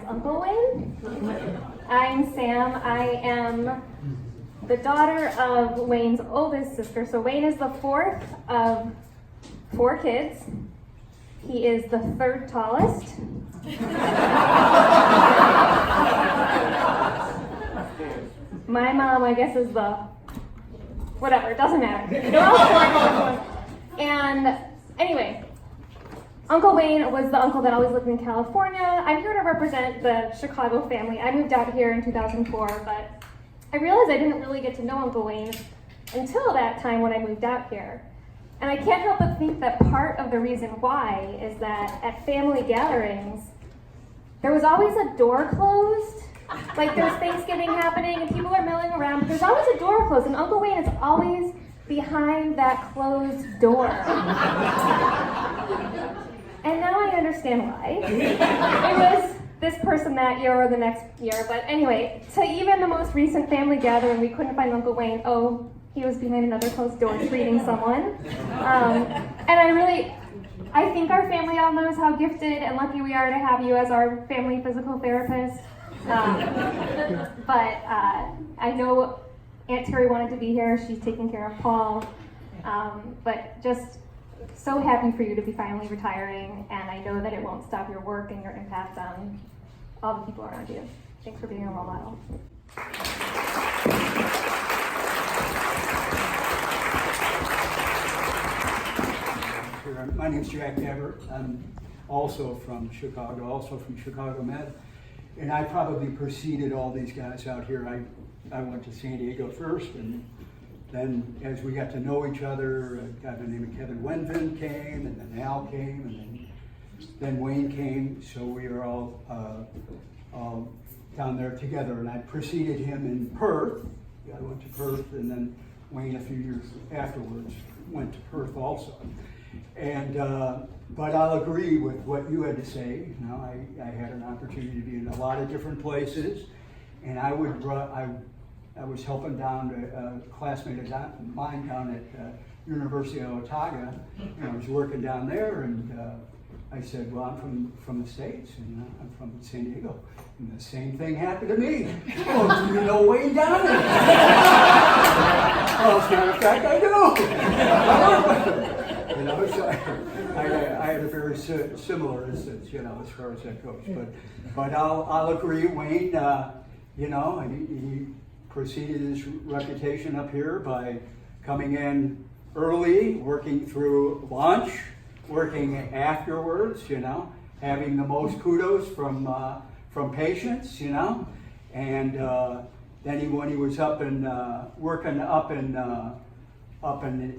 [SPEAKER 17] Uncle Wayne. I'm Sam. I am the daughter of Wayne's oldest sister. So Wayne is the fourth of 4 kids. He is the 3rd tallest. My mom, I guess, is the whatever, it doesn't matter. And anyway, Uncle Wayne was the uncle that always lived in California. I'm here to represent the Chicago family. I moved out here in 2004, but I realized I didn't really get to know Uncle Wayne until that time when I moved out here. And I can't help but think that part of the reason why is that at family gatherings, there was always a door closed. Like there's Thanksgiving happening and people are milling around, but there's always a door closed, and Uncle Wayne is always behind that closed door. And now I understand why. It was this person that year or the next year, but anyway, to even the most recent family gathering, we couldn't find Uncle Wayne. Oh, he was behind another closed door treating someone. And I think our family all knows how gifted and lucky we are to have you as our family physical therapist. But I know Aunt Terry wanted to be here. She's taking care of Paul. But just so happy for you to be finally retiring, and I know that it won't stop your work and your impact on all the people around you. Thanks for being a role model.
[SPEAKER 19] My name's Jack Gabbert. I'm also from Chicago Med. And I probably preceded all these guys out here. I went to San Diego first, and then as we got to know each other, a guy by the name of Kevin Wenvin came, and then Al came, and then Wayne came. So we were all down there together. And I preceded him in Perth. I went to Perth, and then Wayne a few years afterwards went to Perth also. And but I'll agree with what you had to say. You know, I had an opportunity to be in a lot of different places, and I was helping down a classmate of mine down at University of Otago, and I was working down there, and I said, well, I'm from the States, and I'm from San Diego, and the same thing happened to me. Oh, do you know Wayne down there? Well, as a matter of fact, I do. You know, so I had a very similar instance, you know, as far as that goes. But I'll agree, Wayne. You know, he preceded his reputation up here by coming in early, working through lunch, working afterwards. You know, having the most kudos from patients. You know, and then when he was up and working up in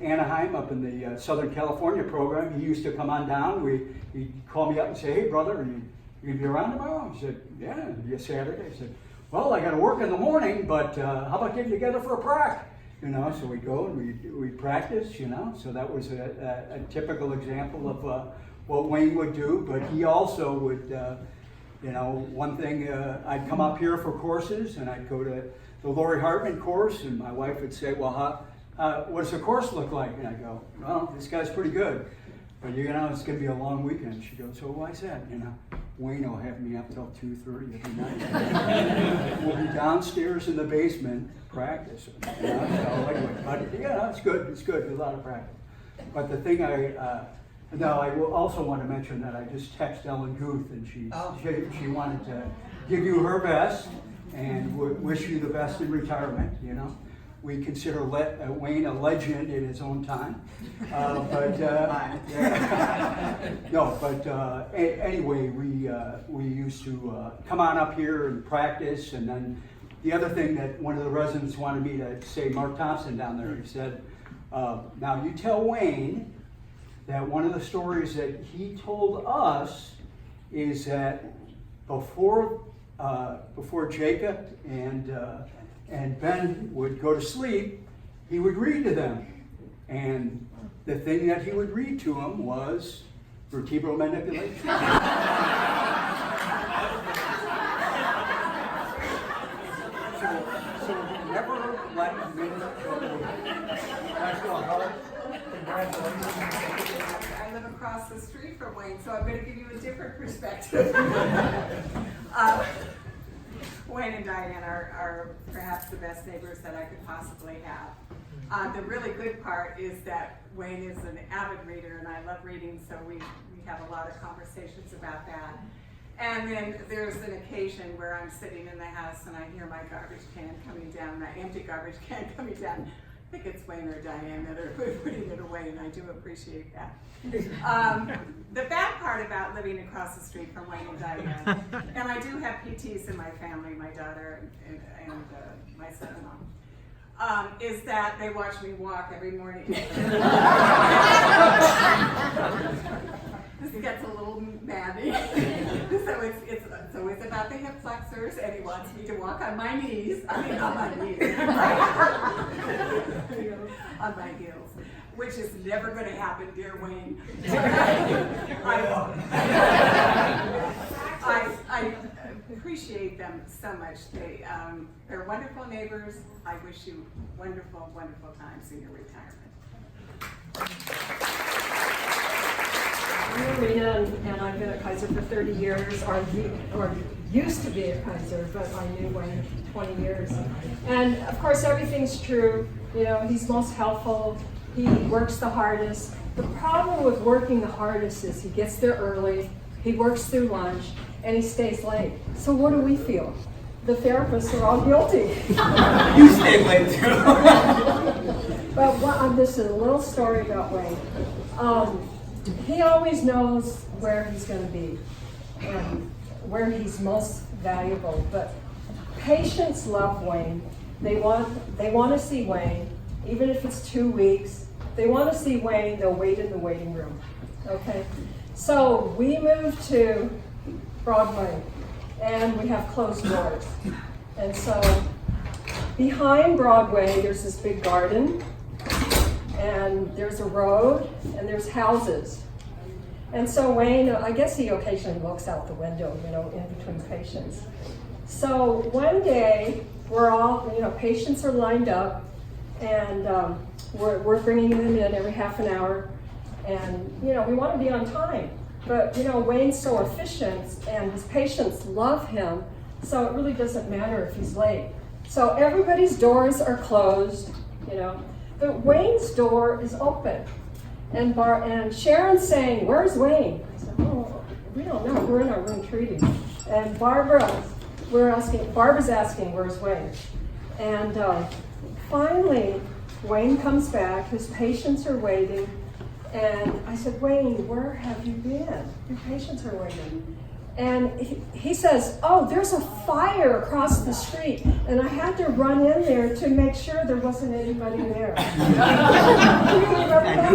[SPEAKER 19] Anaheim, up in the Southern California program, he used to come on down. He'd call me up and say, hey, brother, you gonna be around tomorrow? I said, yeah, it'll be a Saturday. I said, well, I got to work in the morning, but how about getting together for a prac? You know, so we go and we practice, you know. So that was a typical example of what Wayne would do. But he also would, you know, one thing, I'd come up here for courses, and I'd go to the Lori Hartman course, and my wife would say, well, what does the course look like? And I go, well, this guy's pretty good, but you know, it's going to be a long weekend. She goes, so why is that? You know, Wayne will have me up till 2:30 every night. We'll be downstairs in the basement practicing. You know? But yeah, it's good. It's good. There's a lot of practice. But the thing now I will also want to mention that I just texted Ellen Guth, and she wanted to give you her best and wish you the best in retirement. You know. We consider Wayne a legend in his own time, anyway, we used to come on up here and practice. And then the other thing that one of the residents wanted me to say, Mark Thompson down there, he said, now you tell Wayne that one of the stories that he told us is that before Jacob and Ben would go to sleep, he would read to them. And the thing that he would read to them was vertebral manipulation. So never let me
[SPEAKER 3] I live across the street from Wayne, so I'm going to give you a different perspective. Wayne and Diane are perhaps the best neighbors that I could possibly have. The really good part is that Wayne is an avid reader, and I love reading, so we have a lot of conversations about that. And then there's an occasion where I'm sitting in the house and I hear my garbage can coming down, my empty garbage can coming down. I think it's Wayne or Diane that are putting it away, and I do appreciate that. The bad part about living across the street from Wayne and Diane, and I do have PTs in my family, my daughter and my son-in-law, is that they watch me walk every morning. This gets a little mad. So it's got the hip flexors and he wants me to walk on my knees. I mean, on my knees. On my heels, which is never going to happen, dear Wayne. I appreciate them so much. They're wonderful neighbors. I wish you wonderful, wonderful times in your retirement.
[SPEAKER 1] I'm Marina, and I've been at Kaiser for 30 years, or used to be at Kaiser, but I knew Wayne 20 years. And of course, everything's true. You know, he's most helpful. He works the hardest. The problem with working the hardest is he gets there early, he works through lunch, and he stays late. So what do we feel? The therapists are all guilty.
[SPEAKER 14] You stay late too.
[SPEAKER 1] But this is a little story about Wayne. He always knows where he's going to be and where he's most valuable. But patients love Wayne. They want to see Wayne, even if it's 2 weeks. They want to see Wayne. They'll wait in the waiting room. Okay. So we moved to Broadway, and we have closed doors. And so behind Broadway, there's this big garden, and there's a road, and there's houses. And so Wayne, I guess he occasionally looks out the window, you know, in between patients. So one day, we're all, you know, patients are lined up, and we're bringing them in every half an hour, and, you know, we want to be on time. But, you know, Wayne's so efficient, and his patients love him, so it really doesn't matter if he's late. So everybody's doors are closed, you know, but Wayne's door is open. And Sharon's saying, "Where's Wayne?" I said, "Oh, we don't know. We're in our room treating." And Barbara's asking, "Where's Wayne?" And finally, Wayne comes back. His patients are waiting. And I said, "Wayne, where have you been? Your patients are waiting." And he says, "Oh, there's a fire across the street, and I had to run in there to make sure there wasn't anybody there." Do you remember that?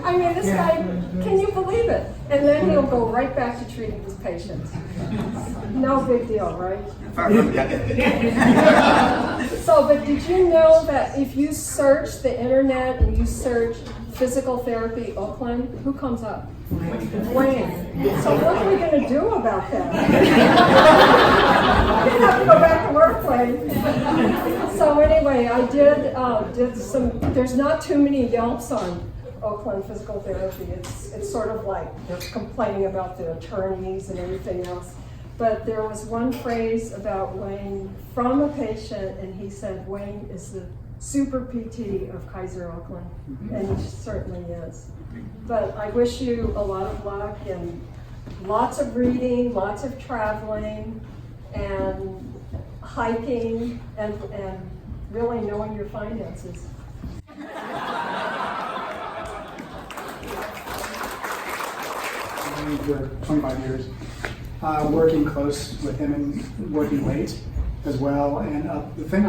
[SPEAKER 1] I mean, this guy, can you believe it? And then he'll go right back to treating his patients. No big deal, right? So, but did you know that if you search the internet and you search physical therapy Oakland, who comes up? Wayne. So what are we going to do about that? We're going to have to go back to work, Wayne. So anyway, I did some, there's not too many Yelps on Oakland physical therapy. It's sort of like they're complaining about the attorneys and everything else. But there was one phrase about Wayne from a patient, and he said, "Wayne is the super PT of Kaiser Oakland," and he certainly is. But I wish you a lot of luck and lots of reading, lots of traveling, and hiking, and really knowing your finances.
[SPEAKER 8] I've been for 25 years, working close with him and working late as well. And the thing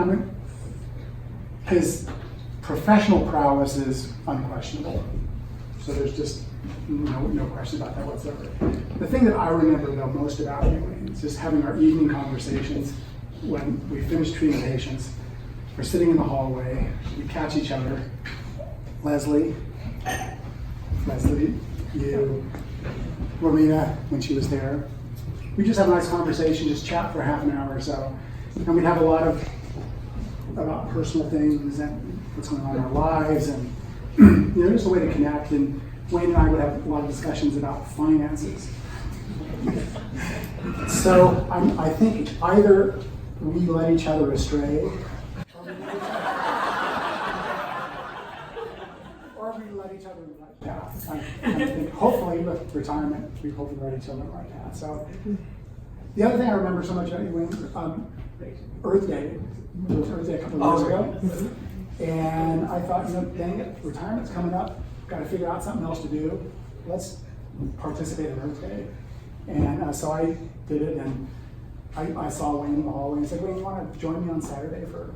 [SPEAKER 8] his professional prowess is unquestionable. So there's just no question about that whatsoever. The thing that I remember though most about you is just having our evening conversations when we finish treating patients. We're sitting in the hallway, we catch each other. Leslie, you, Marina, when she was there. We just have a nice conversation, just chat for half an hour or so. And we'd have a lot about personal things and what's going on in our lives, and just a way to connect. And Wayne and I would have a lot of discussions about finances. So I think either we led each other astray, or we led each other in the right path. I think hopefully with retirement, we hopefully led each other in the right path. So the other thing I remember so much about you, Wayne, Earth Day. It was Earth Day a couple of years ago. And I thought, dang it, retirement's coming up. Got to figure out something else to do. Let's participate in Earth Day. And so I did it, and I saw Wayne in the hallway and said, "Wayne, you want to join me on Saturday for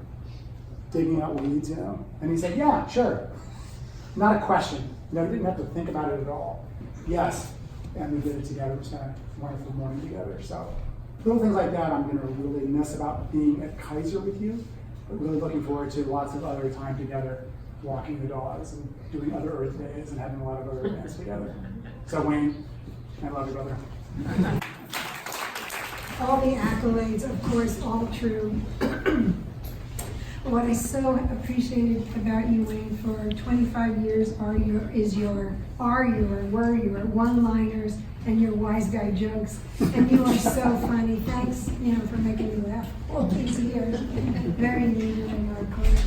[SPEAKER 8] digging out weeds, And he said, "Yeah, sure." Not a question. Didn't have to think about it at all. Yes. And we did it together. We spent a wonderful morning together. So little things like that I'm going to really miss about being at Kaiser with you, but really looking forward to lots of other time together, walking the dogs and doing other Earth Days and having a lot of other events together. So Wayne, I love you, brother.
[SPEAKER 20] All the accolades, of course, all true. What I so appreciated about you, Wayne, for 25 years were your one-liners and your wise guy jokes, and you are so funny. Thanks, for making me laugh all these years. Very neat and hardcore.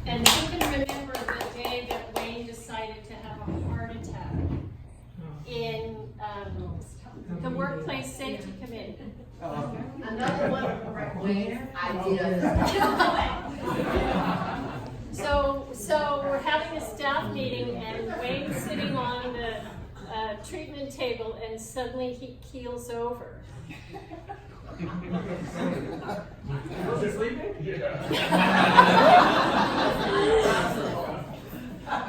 [SPEAKER 2] And who can remember the day that Wayne decided to have a heart attack in the Workplace Safety Committee?
[SPEAKER 5] Another one of Wayne's ideas.
[SPEAKER 2] So we're having a staff meeting, and Wayne's sitting on the treatment table, and suddenly he keels over.
[SPEAKER 13] Was he sleeping?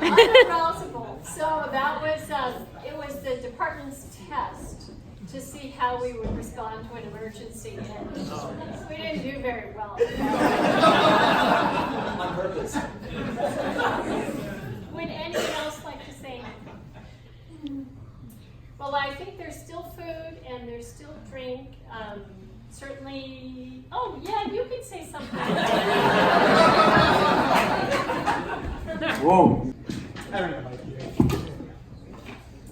[SPEAKER 2] Impossible. So that was it was the department's test to see how we would respond to an emergency, and we didn't do very well.
[SPEAKER 14] On purpose.
[SPEAKER 2] Would anyone else like to say anything? Well, I think there's still food and there's still drink. Certainly. Oh, yeah, you can say something.
[SPEAKER 19] Whoa.
[SPEAKER 8] I don't know about you.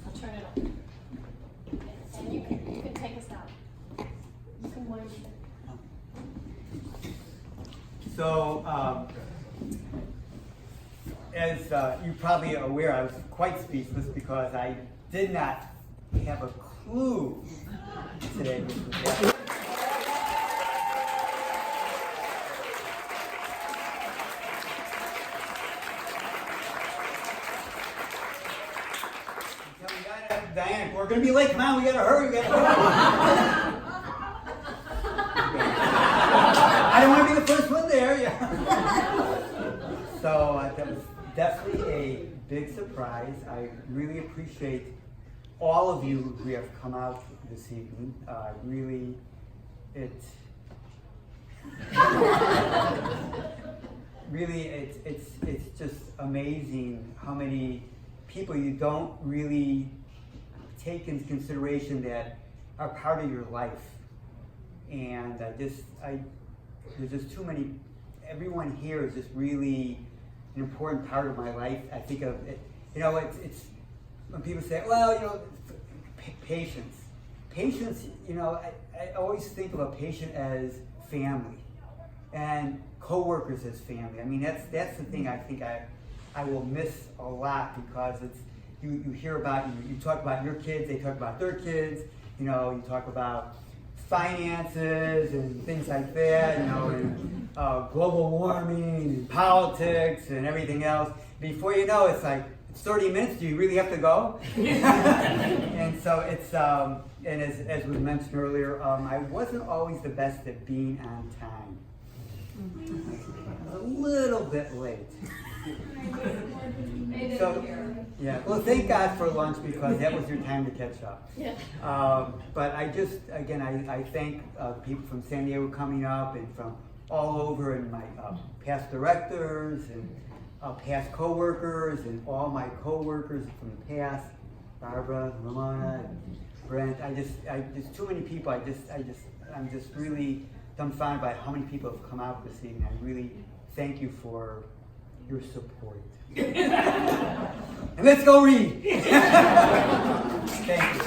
[SPEAKER 2] I'll turn it on. And you can take us out. You can wind it.
[SPEAKER 21] So, as you probably are aware, I was quite speechless because I did not have a clue today was the day. Diana, we're going to be late. Come on, we got to hurry. I don't want to be the first one there. Yeah. So that was definitely a big surprise. I really appreciate all of you who have come out this evening. It's just amazing how many people you don't really take into consideration that are part of your life. And there's just too many. Everyone here is just really an important part of my life. I think of it, it's when people say, well, patience. Patience, I always think of a patient as family and coworkers as family. I mean, that's the thing I think I will miss a lot, because it's you hear about, you talk about your kids, they talk about their kids, you talk about finances and things like that, and global warming and politics and everything else. Before you know, it's like, it's 30 minutes, do you really have to go? And so it's, and as we mentioned earlier, I wasn't always the best at being on time. A little bit late. So, yeah, well, thank God for lunch, because that was your time to catch up.
[SPEAKER 2] Yeah.
[SPEAKER 21] But I just, again, I thank people from San Diego coming up and from all over, and my past directors and past co-workers and all my co-workers from the past, Barbara, Ramona, and Brent. There's too many people. I'm just really dumbfounded by how many people have come out this evening. I really thank you for your support. And let's go read. Thank you.